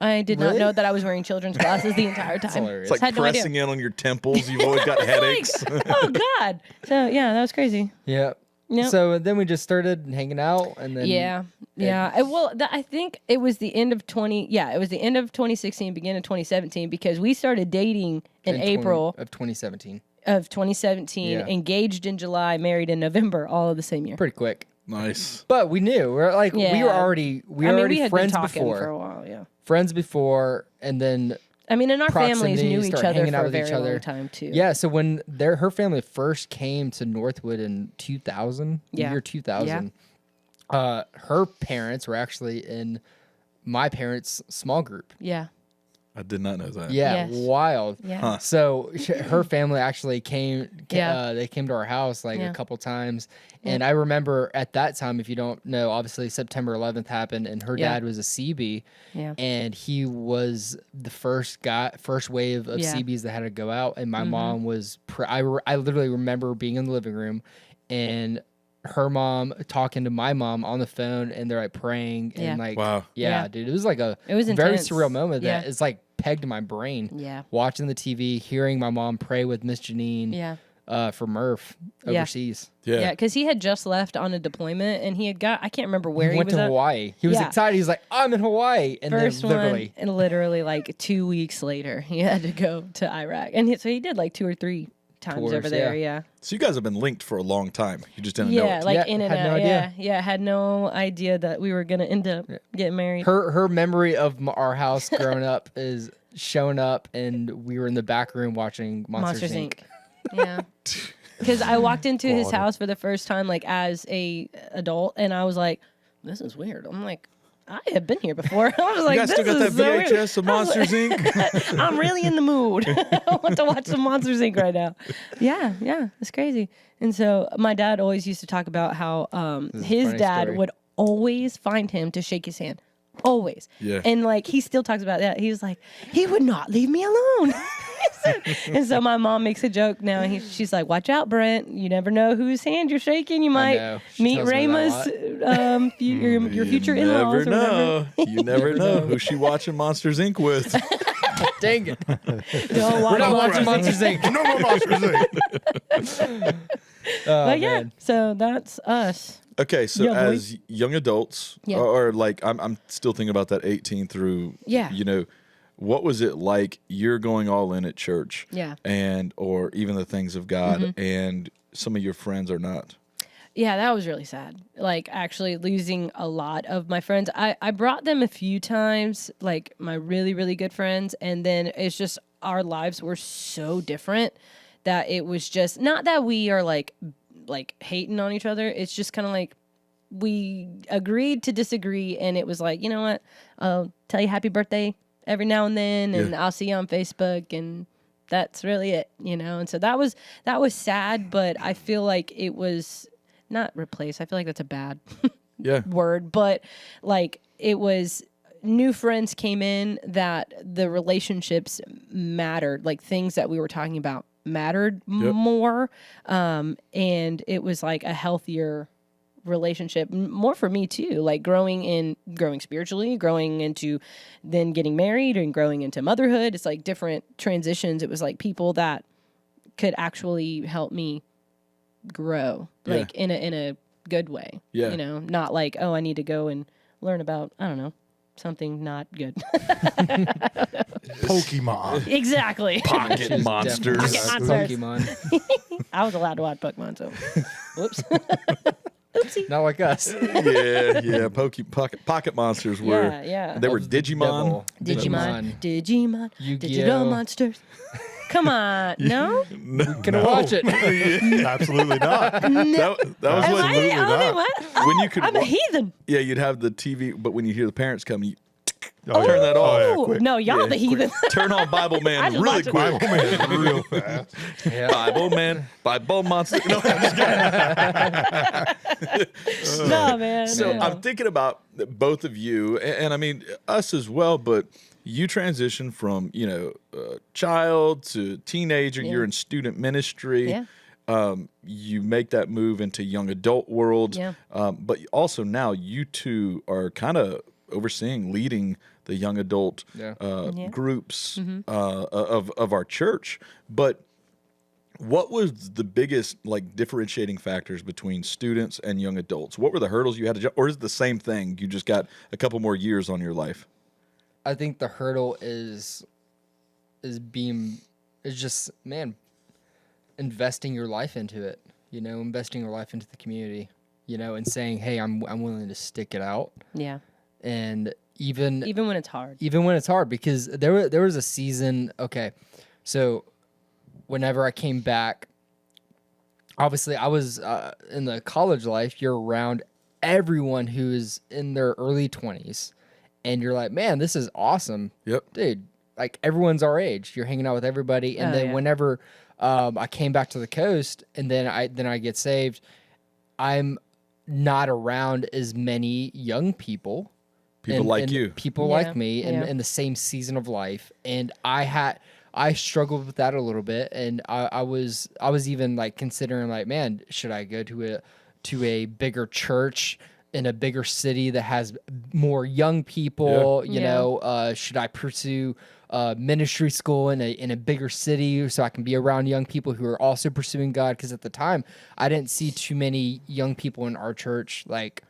Speaker 1: I did not
Speaker 4: Really?
Speaker 1: know that I was wearing children's glasses the entire time.
Speaker 4: hilarious.
Speaker 3: It's like
Speaker 1: Had no idea.
Speaker 3: pressing in on your temples. You've always got headaches.
Speaker 1: Oh God! So yeah, that was crazy.
Speaker 4: Yeah.
Speaker 1: Yep.
Speaker 4: So then we just started hanging out, and then
Speaker 1: Yeah. I think it was the end of it was the end of 2016, beginning of 2017, because we started dating in April
Speaker 4: of 2017.
Speaker 1: of 2017,
Speaker 4: Yeah.
Speaker 1: engaged in July, married in November, all of the same year.
Speaker 4: Pretty quick.
Speaker 3: Nice.
Speaker 4: But we knew we were like we were
Speaker 1: Yeah.
Speaker 4: already
Speaker 1: we had been
Speaker 4: friends
Speaker 1: talking
Speaker 4: before.
Speaker 1: for a while. Yeah.
Speaker 4: Friends before, and then
Speaker 1: I mean, and our families
Speaker 4: Proximity,
Speaker 1: knew each
Speaker 4: start
Speaker 1: other
Speaker 4: hanging out
Speaker 1: for a
Speaker 4: with each
Speaker 1: very
Speaker 4: other.
Speaker 1: long time too.
Speaker 4: yeah. So when her family first came to Northwood in 2000, the
Speaker 1: Yeah.
Speaker 4: year 2000, her parents were actually in my parents' small group.
Speaker 1: Yeah.
Speaker 3: I did not know that.
Speaker 4: Yeah,
Speaker 1: Yes.
Speaker 4: wild.
Speaker 1: Yeah.
Speaker 3: Huh.
Speaker 4: So her family actually came.
Speaker 1: Yeah.
Speaker 4: They came to our house like
Speaker 1: Yeah.
Speaker 4: a couple times, and I remember at that time, if you don't know, obviously September 11th happened, and her
Speaker 1: Yeah.
Speaker 4: dad was a CB,
Speaker 1: Yeah.
Speaker 4: and he was the first wave of
Speaker 1: Yeah.
Speaker 4: CBs that had to go out, and my mom was. I literally remember being in the living room, and her mom talking to my mom on the phone, and they're like praying
Speaker 1: Yeah.
Speaker 4: and like,
Speaker 3: Wow.
Speaker 4: yeah,
Speaker 1: Yeah.
Speaker 4: dude, it was like a
Speaker 1: It was
Speaker 4: very
Speaker 1: intense.
Speaker 4: surreal moment that
Speaker 1: Yeah.
Speaker 4: it's like pegged in my brain.
Speaker 1: Yeah.
Speaker 4: Watching the TV, hearing my mom pray with Miss Janine
Speaker 1: Yeah.
Speaker 4: for Murph
Speaker 1: Yeah.
Speaker 4: overseas.
Speaker 3: Yeah.
Speaker 1: Yeah, because he had just left on a deployment, and he had I can't remember where
Speaker 4: He
Speaker 1: he
Speaker 4: went
Speaker 1: was
Speaker 4: to
Speaker 1: at.
Speaker 4: Hawaii. He was
Speaker 1: Yeah.
Speaker 4: excited. He's like, I'm in Hawaii. And
Speaker 1: First
Speaker 4: then literally,
Speaker 1: one, and literally like 2 weeks later, he had to go to Iraq, and so he did like 2 or 3 times
Speaker 4: Tours,
Speaker 1: over there. Yeah,
Speaker 3: So you guys have been linked for a long time. You just didn't know
Speaker 1: yeah,
Speaker 3: it.
Speaker 1: like
Speaker 4: Yeah,
Speaker 1: in and
Speaker 4: had no
Speaker 1: out.
Speaker 4: idea.
Speaker 1: Yeah, had no idea that we were gonna end up getting married.
Speaker 4: her memory of our house growing up is showing up, and we were in the back room watching Monsters Inc.
Speaker 1: Yeah. Because I walked into his
Speaker 2: Quality.
Speaker 1: house for the first time, like as a adult, and I was like, "This is weird." I'm like, "I have been here before." I was like,
Speaker 3: You guys
Speaker 1: "This
Speaker 3: still got that
Speaker 1: is so weird."
Speaker 3: VHS of Monsters Inc.?
Speaker 1: I'm really in the mood. I want to watch some Monsters Inc. right now. Yeah, it's crazy. And so my dad always used to talk about how
Speaker 4: is a
Speaker 1: his
Speaker 4: funny
Speaker 1: dad
Speaker 4: story.
Speaker 1: would always find him to shake his hand. always.
Speaker 3: Yeah.
Speaker 1: And like he still talks about that. He was like, he would not leave me alone. And so my mom makes a joke now. She's like, watch out, Brent. You never know whose hand you're shaking. You might meet Ramos, your future in-laws.
Speaker 3: You never know. You never know who she watching Monsters Inc. with.
Speaker 4: Dang it.
Speaker 1: We're
Speaker 4: not watching Monsters Inc.
Speaker 2: No more Monsters Inc.
Speaker 1: But yeah, so that's us.
Speaker 3: Okay, so
Speaker 1: Yeah, boy.
Speaker 3: as young adults,
Speaker 1: Yeah.
Speaker 3: or like I'm still thinking about that 18 through, you know, what was it like you're going all in at church?
Speaker 1: Yeah.
Speaker 3: And or even the things of God, and some of your friends are not?
Speaker 1: Yeah, that was really sad. Like actually losing a lot of my friends. I brought them a few times, like my really, really good friends. And then it's just our lives were so different that it was just not that we are like hating on each other. It's just kind of like we agreed to disagree. And it was like, you know what? I'll tell you happy birthday every now and then. And I'll see you on Facebook. And that's really it, you know? And so that was sad, but I feel like it was not replace. I feel like that's a bad word, but like it was new friends came in that the relationships mattered, like things that we were talking about mattered more. And it was like a healthier relationship, more for me too, like growing spiritually, growing into then getting married and growing into motherhood. It's like different transitions. It was like people that could actually help me grow, like in a good way. You know, not like, oh, I need to go and learn about, I don't know, something not good.
Speaker 2: Pokemon.
Speaker 1: Exactly.
Speaker 3: Pocket monsters.
Speaker 4: Pokemon.
Speaker 1: I was allowed to watch Pokemon, so whoops. Oopsie.
Speaker 4: Not like us.
Speaker 3: Yeah. Pocket monsters were.
Speaker 1: Yeah.
Speaker 3: They were Digimon.
Speaker 1: Digimon.
Speaker 4: Yu-Gi-Oh.
Speaker 1: Digital monsters. Come on, no?
Speaker 4: We can watch it.
Speaker 2: Absolutely not.
Speaker 3: That was
Speaker 1: Am
Speaker 3: what.
Speaker 1: I the only one?
Speaker 3: When you could,
Speaker 1: I'm a heathen.
Speaker 3: Yeah, you'd have the TV, but when you hear the parents come, you
Speaker 2: Oh,
Speaker 3: turn that off.
Speaker 2: Oh, yeah, quick.
Speaker 1: No, y'all the heathen.
Speaker 3: Turn on Bible Man
Speaker 1: I just
Speaker 3: really
Speaker 1: watch it.
Speaker 3: quick.
Speaker 2: Bible Man, real fast.
Speaker 3: Bible Man, Bible Monster. No, I'm just kidding.
Speaker 1: No, man.
Speaker 3: So
Speaker 1: no.
Speaker 3: I'm thinking about both of you, and I mean us as well, but you transition from, child to teenager, you're in student ministry.
Speaker 1: Yeah.
Speaker 3: You make that move into young adult world.
Speaker 1: Yeah.
Speaker 3: But also now you two are kind of overseeing, leading the young adult groups of our church. But what was the biggest differentiating factors between students and young adults? What were the hurdles you had to jump, or is it the same thing? You just got a couple more years on your life.
Speaker 4: I think the hurdle is just investing your life into it. Investing your life into the community. And saying, hey, I'm willing to stick it out.
Speaker 1: Yeah.
Speaker 4: And even
Speaker 1: when it's hard.
Speaker 4: Even when it's hard, because there was a season. Okay, so whenever I came back, obviously I was in the college life. You're around everyone who is in their early 20s, and you're like, man, this is awesome.
Speaker 3: Yep,
Speaker 4: dude. Like everyone's our age. You're hanging out with everybody, and then whenever I came back to the coast, and then I get saved, I'm not around as many young people.
Speaker 3: People like you.
Speaker 4: People like me in the same season of life. And I struggled with that a little bit. And I was even considering man, should I go to a bigger church in a bigger city that has more young people? Should I pursue ministry school in a bigger city so I can be around young people who are also pursuing God? Because at the time I didn't see too many young people in our church like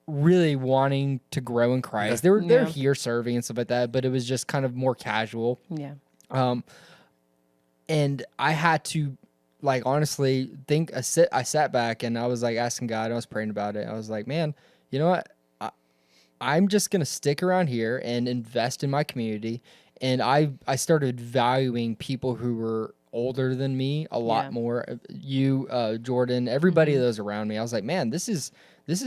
Speaker 4: really wanting to grow in Christ. They're here serving and stuff like that, but it was just kind of more casual.
Speaker 1: Yeah.
Speaker 4: And I had to honestly think. I sat back and I was asking God. I was praying about it. I was like, man, you know what? I'm just gonna stick around here and invest in my community. And I started valuing people who were older than me a lot more. You, Jordan, everybody that was around me. I was like, man, this is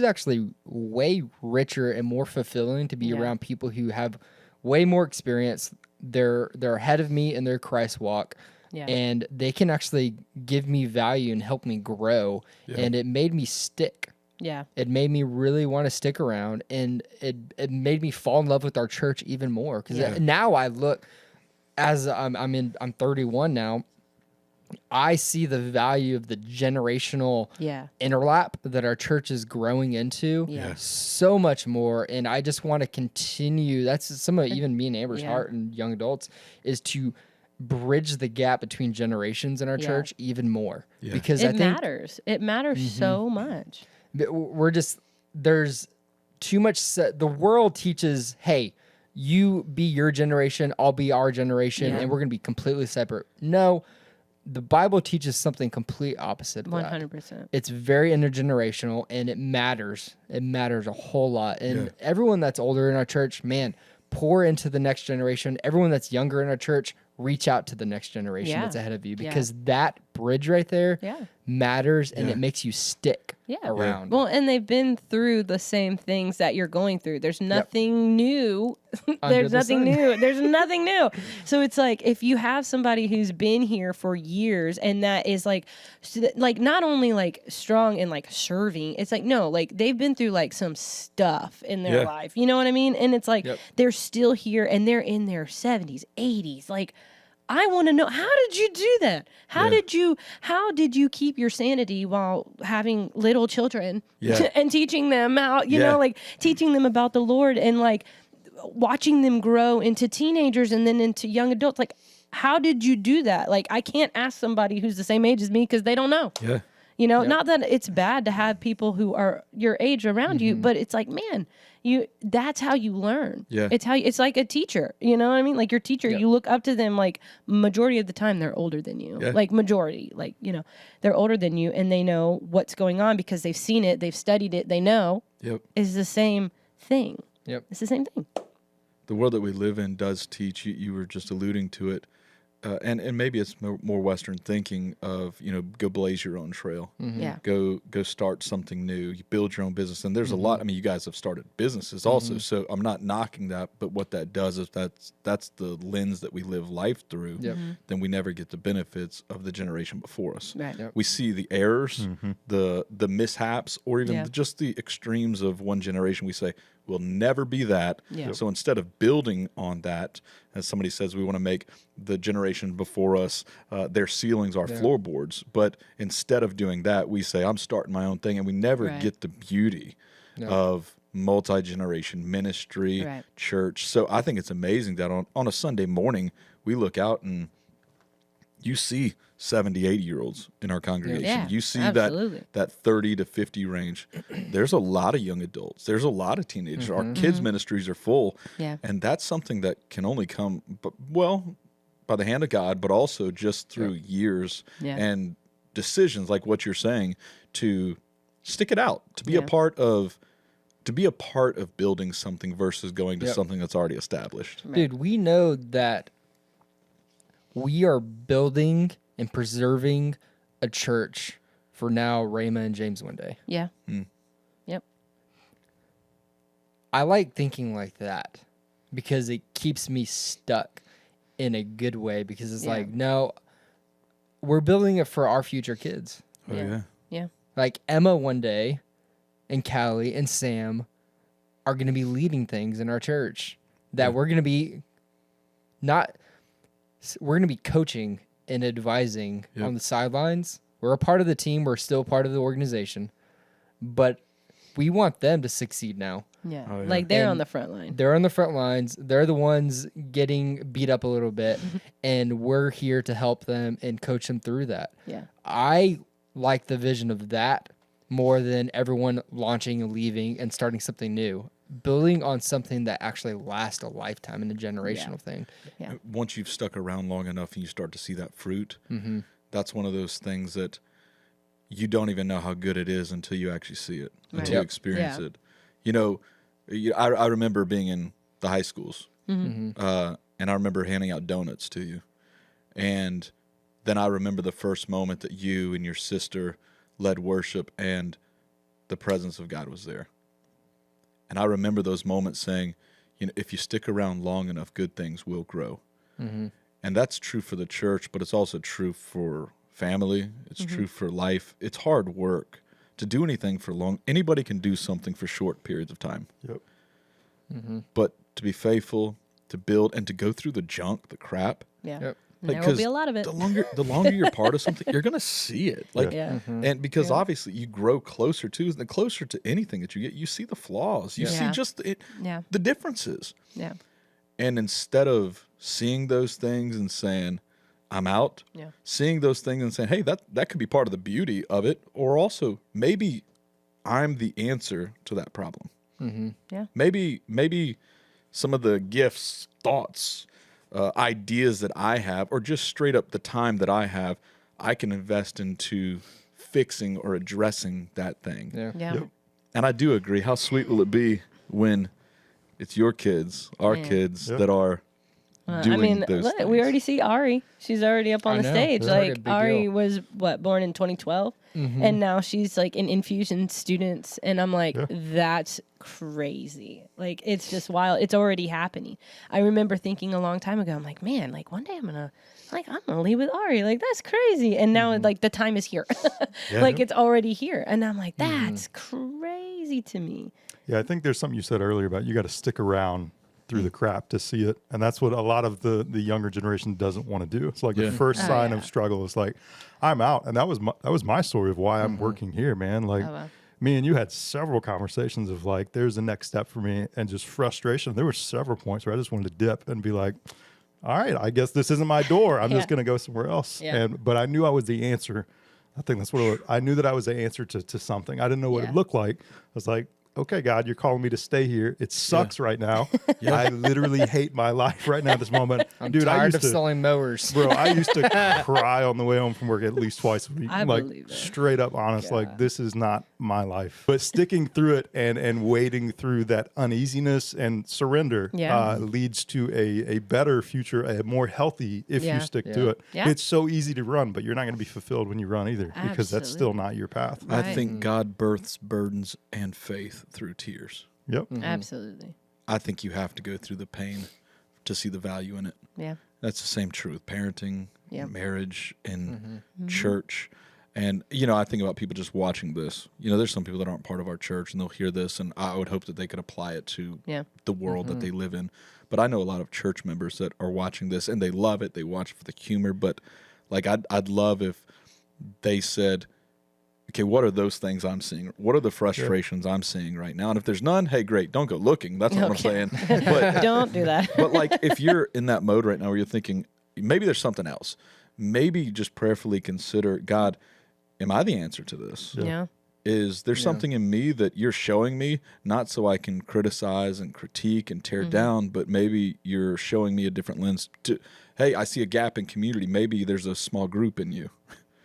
Speaker 4: actually way richer and more fulfilling to be around people who have way more experience. They're ahead of me in their Christ walk. Yeah. And they can actually give me value and help me grow. Yeah. And it made me stick.
Speaker 1: Yeah.
Speaker 4: It made me really want to stick around, and it made me fall in love with our church even more. Because now I look, as I'm 31 now, I see the value of the generational interlap that our church is growing into so much more. And I just want to continue. That's some of even me and Amber's heart and young adults, is to bridge the gap between generations in our church even more. Yeah. Because
Speaker 1: it matters. It matters so much.
Speaker 4: There's too much. The world teaches, hey, you be your generation, I'll be our generation, and we're going to be completely separate. No. The Bible teaches something complete opposite of
Speaker 1: 100%.
Speaker 4: It's very intergenerational, and it matters. It matters a whole lot. And everyone that's older in our church, man, pour into the next generation. Everyone that's younger in our church, reach out to the next generation that's ahead of you, because that bridge right there matters, and it makes you stick around.
Speaker 1: Well, and they've been through the same things that you're going through. There's nothing new. There's nothing new. There's nothing new. So it's like, if you have somebody who's been here for years, and that is like not only like strong and like serving, it's like, no, like they've been through like some stuff in their life. You know what I mean? And it's like, they're still here, and they're in their 70s, 80s. Like, I want to know, how did you do that? How did you keep your sanity while having little children and teaching them how, you know, like teaching them about the Lord, and like watching them grow into teenagers and then into young adults? Like, how did you do that? Like, I can't ask somebody who's the same age as me, because they don't know. Yeah. You know, not that it's bad to have people who are your age around you, but it's like, man, that's how you learn. Yeah. It's like a teacher, you know what I mean? Like your teacher, you look up to them, like majority of the time they're older than you. Yeah. Like majority, like, you know, they're older than you, and they know what's going on because they've seen it, they've studied it, they know. Yep. It's the same thing. Yep. It's the same thing.
Speaker 3: The world that we live in does teach, you were just alluding to it, and maybe it's more Western thinking of, you know, go blaze your own trail. Mm-hmm. Yeah. Go start something new. You build your own business. And there's a lot. I mean, you guys have started businesses also, so I'm not knocking that. But what that does is that's the lens that we live life through. Yep. Mm-hmm. Then we never get the benefits of the generation before us. Right. Yep. We see the errors, the mishaps, or even just the extremes of one generation. We say, we'll never be that. Yeah. So instead of building on that, as somebody says, we want to make the generation before us, their ceilings are floorboards. But instead of doing that, we say, I'm starting my own thing. And we never get the beauty of multi-generation ministry, church. So I think it's amazing that on a Sunday morning, we look out and you see 70, 80-years in our congregation. Yeah, you see that 30 to 50 range. There's a lot of young adults. There's a lot of teenagers. Our kids' ministries are full. Yeah. And that's something that can only come, by the hand of God, but also just through years and decisions like what you're saying, to stick it out, to be a part of building something versus going to something that's already established.
Speaker 4: Dude, we know that we are building and preserving a church for now Rhema and James one day. Yeah. Yep. I like thinking like that because it keeps me stuck in a good way, because it's like, no, we're building it for our future kids. Oh, yeah. Yeah. Like Emma one day and Callie and Sam are going to be leading things in our church that we're going to be we're going to be coaching and advising on the sidelines. We're a part of the team. We're still part of the organization. But we want them to succeed now.
Speaker 1: Yeah. Oh, yeah. Like they're on the front line.
Speaker 4: They're on the front lines. They're the ones getting beat up a little bit. And we're here to help them and coach them through that. Yeah. I like the vision of that more than everyone launching and leaving and starting something new. Building on something that actually lasts a lifetime and a generational thing. Yeah.
Speaker 3: Once you've stuck around long enough and you start to see that fruit, that's one of those things that you don't even know how good it is until you actually see it, until you experience it. You know, I remember being in the high schools, and I remember handing out donuts to you. And then I remember the first moment that you and your sister led worship and the presence of God was there. And I remember those moments saying, you know, if you stick around long enough, good things will grow. And that's true for the church, but it's also true for family. It's true for life. It's hard work to do anything for long. Anybody can do something for short periods of time.
Speaker 2: Yep.
Speaker 3: But to be faithful, to build, and to go through the junk, the crap.
Speaker 1: Yeah.
Speaker 4: Yep.
Speaker 1: There will be a lot of it.
Speaker 3: The longer you're part of something, you're gonna see it. Like, and because obviously you grow closer to, the closer to anything that you get, you see the flaws. You see just the differences.
Speaker 1: Yeah.
Speaker 3: And instead of seeing those things and saying, I'm out, seeing those things and saying, hey, that could be part of the beauty of it, or also maybe I'm the answer to that problem.
Speaker 1: Yeah.
Speaker 3: Maybe some of the gifts, thoughts, ideas that I have, or just straight up the time that I have, I can invest into fixing or addressing that thing.
Speaker 1: Yeah.
Speaker 2: Yep.
Speaker 3: And I do agree. How sweet will it be when it's your kids, our kids, that are doing those things?
Speaker 1: We already see Ari. She's already up on the stage.
Speaker 4: It's
Speaker 1: like,
Speaker 4: a big
Speaker 1: Ari
Speaker 4: deal.
Speaker 1: was, born in 2012? And now she's, like, in infusion students. And I'm like, that's crazy. Like, it's just wild. It's already happening. I remember thinking a long time ago, I'm like, man, like, one day I'm going to leave with Ari. Like, that's crazy. And now, like, the time is here. Like, it's already here. And I'm like, that's crazy to me.
Speaker 2: Yeah, I think there's something you said earlier about you got to stick around through the crap to see it, and that's what a lot of the younger generation doesn't want to do. It's like the first sign of struggle is like, I'm out, and that was my story of why I'm working here, man. Like, me and you had several conversations of like, there's the next step for me, and just frustration. There were several points where I just wanted to dip and be like, all right, I guess this isn't my door. I'm just going to go somewhere else.
Speaker 1: Yeah.
Speaker 2: But I knew I was the answer. I think that's what I knew, that I was the answer to something. I didn't know what it looked like. I was like, okay, God, you're calling me to stay here. It sucks right now. I literally hate my life right now at this moment.
Speaker 4: I'm
Speaker 2: Dude,
Speaker 4: tired of selling mowers.
Speaker 2: Bro, I used to cry on the way home from work at least twice a week.
Speaker 1: I
Speaker 2: like,
Speaker 1: believe it.
Speaker 2: straight up honest, like, this is not my life. But sticking through it and wading through that uneasiness and surrender leads to a better future, a more healthy if you stick to it.
Speaker 1: Yeah.
Speaker 2: It's so easy to run, but you're not going to be fulfilled when you run either, because that's still not your path.
Speaker 3: I think God births burdens and faith through tears.
Speaker 2: Yep.
Speaker 1: Absolutely.
Speaker 3: I think you have to go through the pain to see the value in it.
Speaker 1: Yeah.
Speaker 3: That's the same true with parenting, marriage, and church. And, I think about people just watching this. There's some people that aren't part of our church, and they'll hear this, and I would hope that they could apply it to the world that they live in. But I know a lot of church members that are watching this, and they love it. They watch it for the humor. But, like, I'd love if they said, okay, what are those things I'm seeing? What are the frustrations I'm seeing right now? And if there's none, hey, great, don't go looking. That's what I'm saying. But
Speaker 1: don't do that.
Speaker 3: But like, if you're in that mode right now where you're thinking, maybe there's something else, maybe just prayerfully consider, God, am I the answer to this?
Speaker 1: Yeah.
Speaker 3: Is there something in me that you're showing me, not so I can criticize and critique and tear down, but maybe you're showing me a different lens to, hey, I see a gap in community. Maybe there's a small group in you.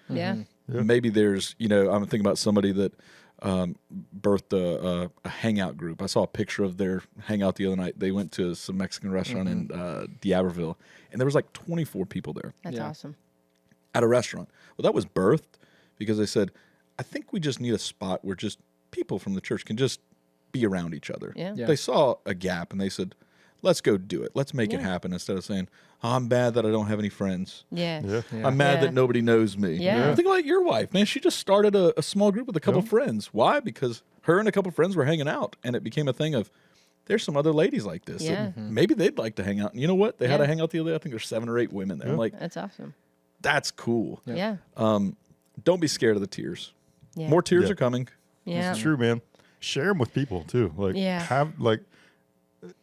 Speaker 1: Yeah.
Speaker 2: Yeah.
Speaker 3: Maybe there's, I'm thinking about somebody that birthed a hangout group. I saw a picture of their hangout the other night. They went to some Mexican restaurant in D'Iberville, and there was like 24 people there.
Speaker 1: That's awesome.
Speaker 3: At a restaurant. Well, that was birthed because they said, I think we just need a spot where just people from the church can just be around each other.
Speaker 1: Yeah.
Speaker 3: They saw a gap, and they said, let's go do it. Let's make it happen, instead of saying, oh, I'm bad that I don't have any friends.
Speaker 1: Yeah.
Speaker 3: I'm mad that nobody knows me.
Speaker 1: Yeah.
Speaker 3: Think like your wife, man. She just started a small group with a couple friends. Why? Because her and a couple friends were hanging out, and it became a thing of, there's some other ladies like this.
Speaker 1: Yeah.
Speaker 3: Maybe they'd like to hang out. And you know what? They had a hangout the other day. I think there's 7 or 8 women there. I'm like,
Speaker 1: That's awesome.
Speaker 3: that's cool.
Speaker 1: Yeah.
Speaker 3: Don't be scared of the tears.
Speaker 1: Yeah.
Speaker 3: More tears are coming.
Speaker 1: Yeah.
Speaker 2: It's true, man. Share them with people too. Like, have like.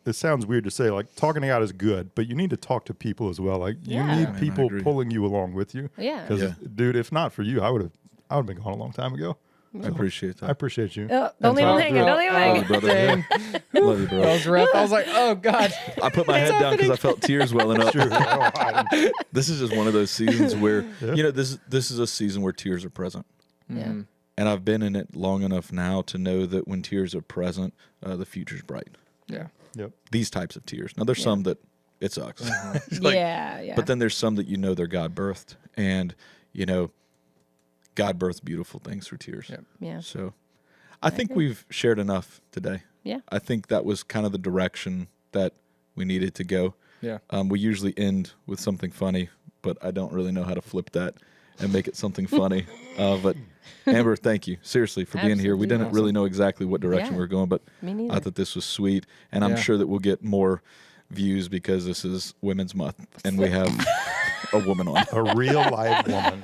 Speaker 2: It sounds weird to say, like, talking out is good, but you need to talk to people as well. Like, you need people pulling you along with you.
Speaker 1: Yeah.
Speaker 2: Because, dude, if not for you, I would have been gone a long time ago.
Speaker 3: I appreciate that.
Speaker 2: I appreciate you.
Speaker 1: Oh, don't leave him hanging. Don't leave him hanging.
Speaker 3: Brother. Love you, bro.
Speaker 4: That was rough. I was like, oh, God.
Speaker 3: I put my head down because I felt tears welling up. This is just one of those seasons where, this is a season where tears are present.
Speaker 1: Yeah.
Speaker 3: And I've been in it long enough now to know that when tears are present, the future's bright.
Speaker 4: Yeah.
Speaker 2: Yep.
Speaker 3: These types of tears. Now, there's some that it sucks.
Speaker 1: Yeah.
Speaker 3: But then there's some that they're God-birthed. And, God births beautiful things through tears.
Speaker 1: Yeah.
Speaker 3: So I think we've shared enough today.
Speaker 1: Yeah.
Speaker 3: I think that was kind of the direction that we needed to go.
Speaker 4: Yeah.
Speaker 3: We usually end with something funny, but I don't really know how to flip that. and make it something funny. But Amber, thank you seriously for being here. We didn't really know exactly what direction we were going, but I thought this was sweet, and I'm sure that we'll get more views because this is Women's Month and we have a woman on.
Speaker 2: A real live woman.